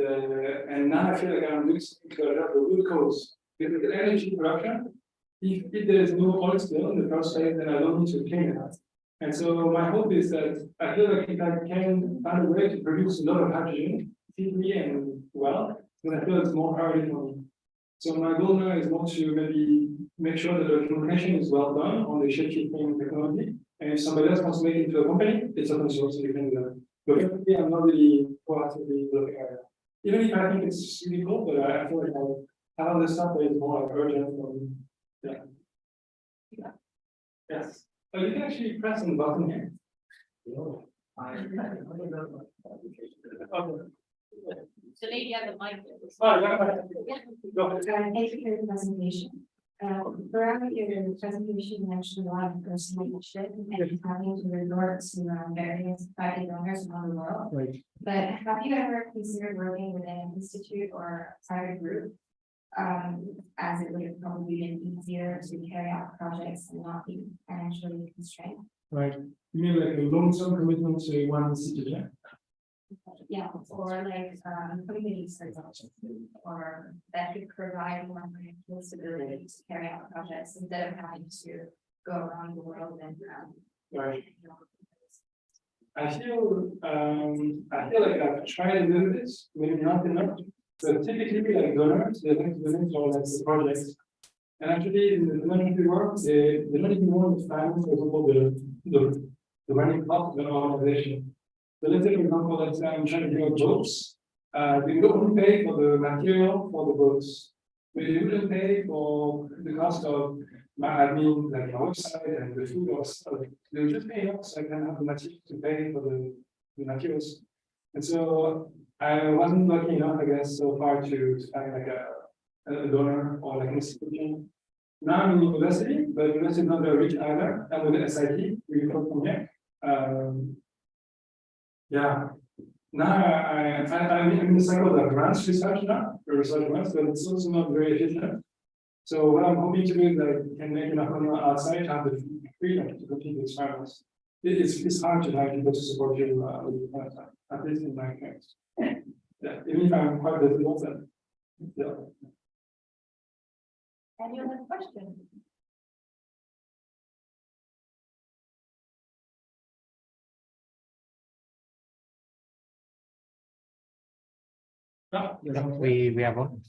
now I feel like I'm doing something to address the root cause. Because the energy production, if there is no oil spill in the first place, then I don't need to clean it. And so my hope is that I feel like if I can find a way to produce a lot of hydrogen, cheaply and well, then I feel it's more priority for me. So my goal now is more to maybe make sure that the documentation is well done on the shape-shifting technology. And if somebody else wants to make it into a company, it's open source, so you can do that. But currently, I'm not really proactively looking at it. Even if I think it's really cool, but I feel like I have other stuff that is more like urgent. Yeah. Yes. Oh, you can actually press on the button here. Okay. The lady at the mic. Oh, yeah. Go ahead. Thank you for the presentation. Throughout your presentation, you mentioned a lot of personalization and having to resort to various private donors around the world. Right. But have you ever considered working with an institute or private group? As it would have probably been easier to carry out projects and not be financially constrained. Right. You mean like a long-term commitment to one institution? Yeah, or like communities, for example, or that could provide more financial stability to carry out projects instead of having to go around the world and Right. I feel like I've tried to do this, maybe not enough. But typically, like donors, they like to donate for like the projects. And actually, in the philanthropy work, they don't even want to finance, for example, the running cost of an organization. So let's say, for example, let's say I'm trying to build boats. They don't only pay for the material for the boats. But they wouldn't pay for the cost of my admin, like my website and the food or stuff. They would just pay us, so I can have the material to pay for the materials. And so I wasn't lucky enough, I guess, so far to find like a donor or like an institution. Now I'm in university, but university is not very rich either. I'm with the SIT, we come from here. Yeah. Now I'm in the cycle of grants research now, research grants, but it's also not very efficient. So what I'm hoping to do is that I can make enough money outside to have the freedom to continue experiments. It's hard to have people to support you at least in my case. Yeah, even if I'm quite difficult, yeah. Any other question? We have one.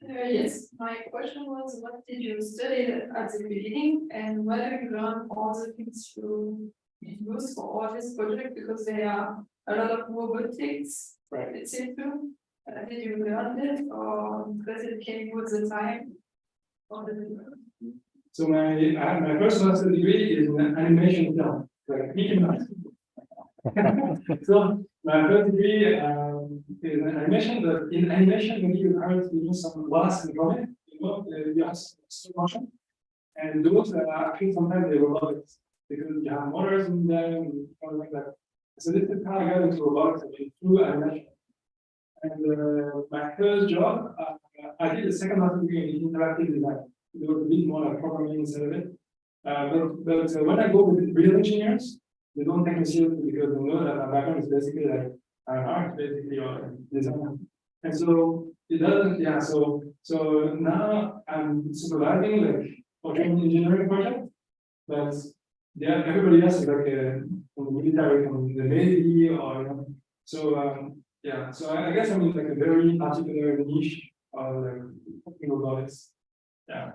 Yes, my question was, what did you study at the beginning, and whether you learn all the things you use for all this project, because there are a lot of robotics, Right. it's into. Did you learn it, or because it came with the time? Or did you learn? So my first master's degree is in animation film, like Mickey Mouse. So my first degree is in animation, but in animation when you have to use some glass and comic, you have stop motion, and those actually sometimes they're robotics because you have motors in them and stuff like that. So this is how I got into robotics actually through animation. And my first job, I did a second master's degree in interactive design. It was a bit more like programming instead of it. But when I go with real engineers, they don't take me seriously because they know that my background is basically like art, basically, or design. And so it doesn't, yeah. So now I'm supervising like autonomous engineering project, but yeah, everybody else is like from the military, from the Navy, or so. Yeah, so I guess I'm in like a very particular niche of like robotics. Yeah.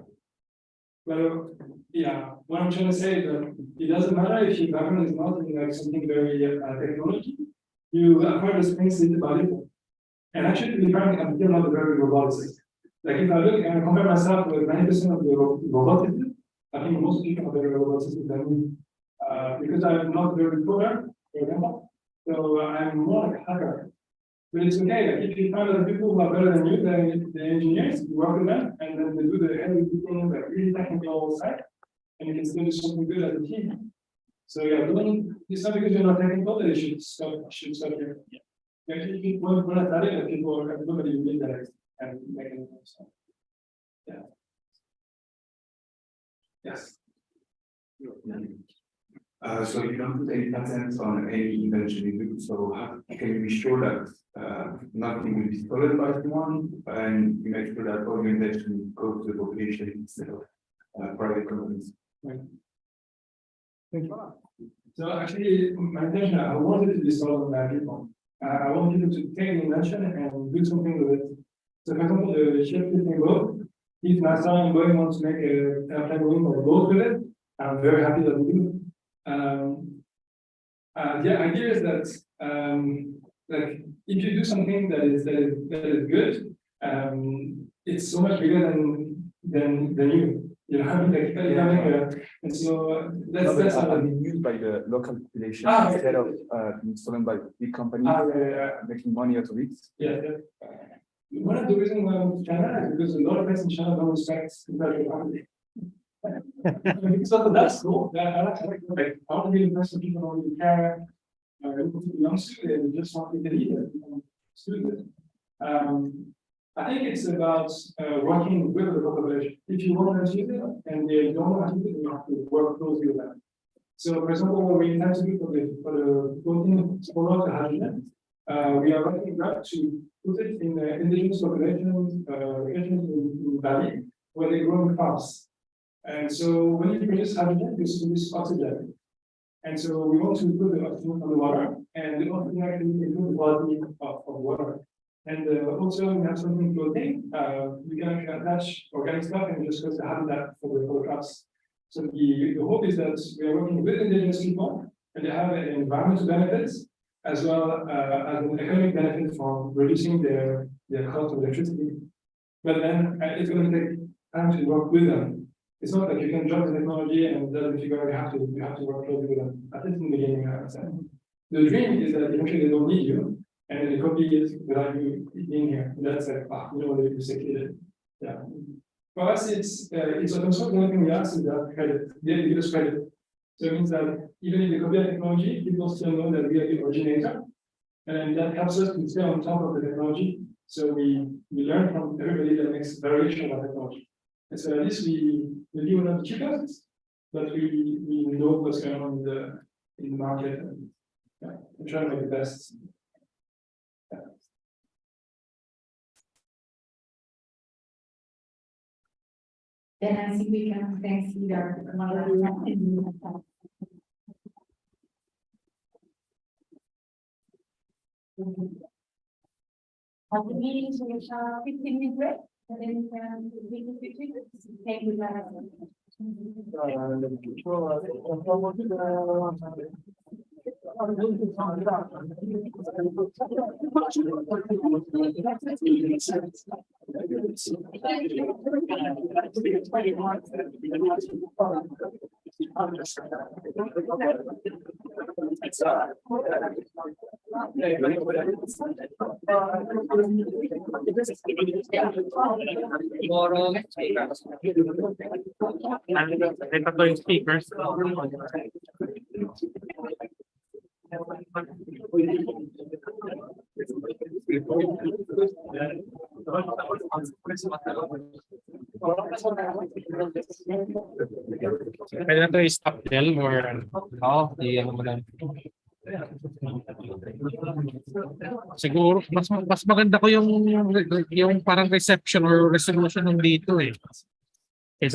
Well, yeah, what I'm trying to say is that it doesn't matter if your background is not in like something very technology, you acquire the things about it. And actually, to be frank, I'm still not a very roboticist. Like if I look and I compare myself with 90% of the roboticists, I think most people are very roboticist than me. Because I'm not very good coder, for example. So I'm more like a hacker. But it's okay, like if you find other people who are better than you, the engineers, you work with them, and then they do the heavy things, like really technical side, and you can still do something good as a team. So yeah, it's not because you're not technical that you should stop here. Yeah, when I started, like people, everybody did that and making stuff. Yeah. Yes. So you don't put any patents on any invention you do. So how can you be sure that nothing will be stolen by someone, and you make sure that all your invention goes to the population instead of private companies? Right. Thank you. So actually, my intention, I wanted to be solved by people. I want people to take the invention and do something with it. So for example, the ship-fitting boat, if NASA and Boeing want to make an airplane wing or boat with it, I'm very happy that we do. The idea is that like if you do something that is good, it's so much bigger than you. You know, like and so that's being used by the local population instead of being stolen by big companies making money out of it. Yeah. One of the reasons why I moved to China is because a lot of places in China don't respect intellectual property. So that's cool. I want to be the person people don't really care who belongs to, and just want to lead it. I think it's about working with the population. If you want to use it and they don't want to use it, you have to work closely with them. So, for example, what we intend to do for the protein spoiler hydrogen, we are working hard to put it in the indigenous populations, locations in Bali, where they grow in crops. And so, when you produce hydrogen, you produce oxygen. And so, we want to put the oxygen on the water, and the oxygen actually improve the quality of water. And also, we have something floating. We can actually attach organic stuff and just cause the habitat for the crops. So the hope is that we are working with indigenous people, and they have an environmental benefits as well as an economic benefit from reducing their cost of electricity. But then it's going to take time to work with them. It's not like you can drop the technology and then figure out you have to work closely with them. At least in the beginning, I would say. The dream is that eventually they don't need you. And the copy is without you being here. That's like, you secreted. Yeah. For us, it's open source. The only thing we ask is that credit. They give us credit. So it means that even if they copy the technology, people still know that we are the originator. And that helps us to stay on top of the technology. So we learn from everybody that makes variation of technology. And so at least we maybe we're not the cheapest, but we know what's going on in the market and try to make the best. Then I think we can thank either of the meetings we shall 15-minute break, and then we can take with speakers. Kaya na to stop del or siguro mas maganda ko yung parang reception or resolution ng dito eh.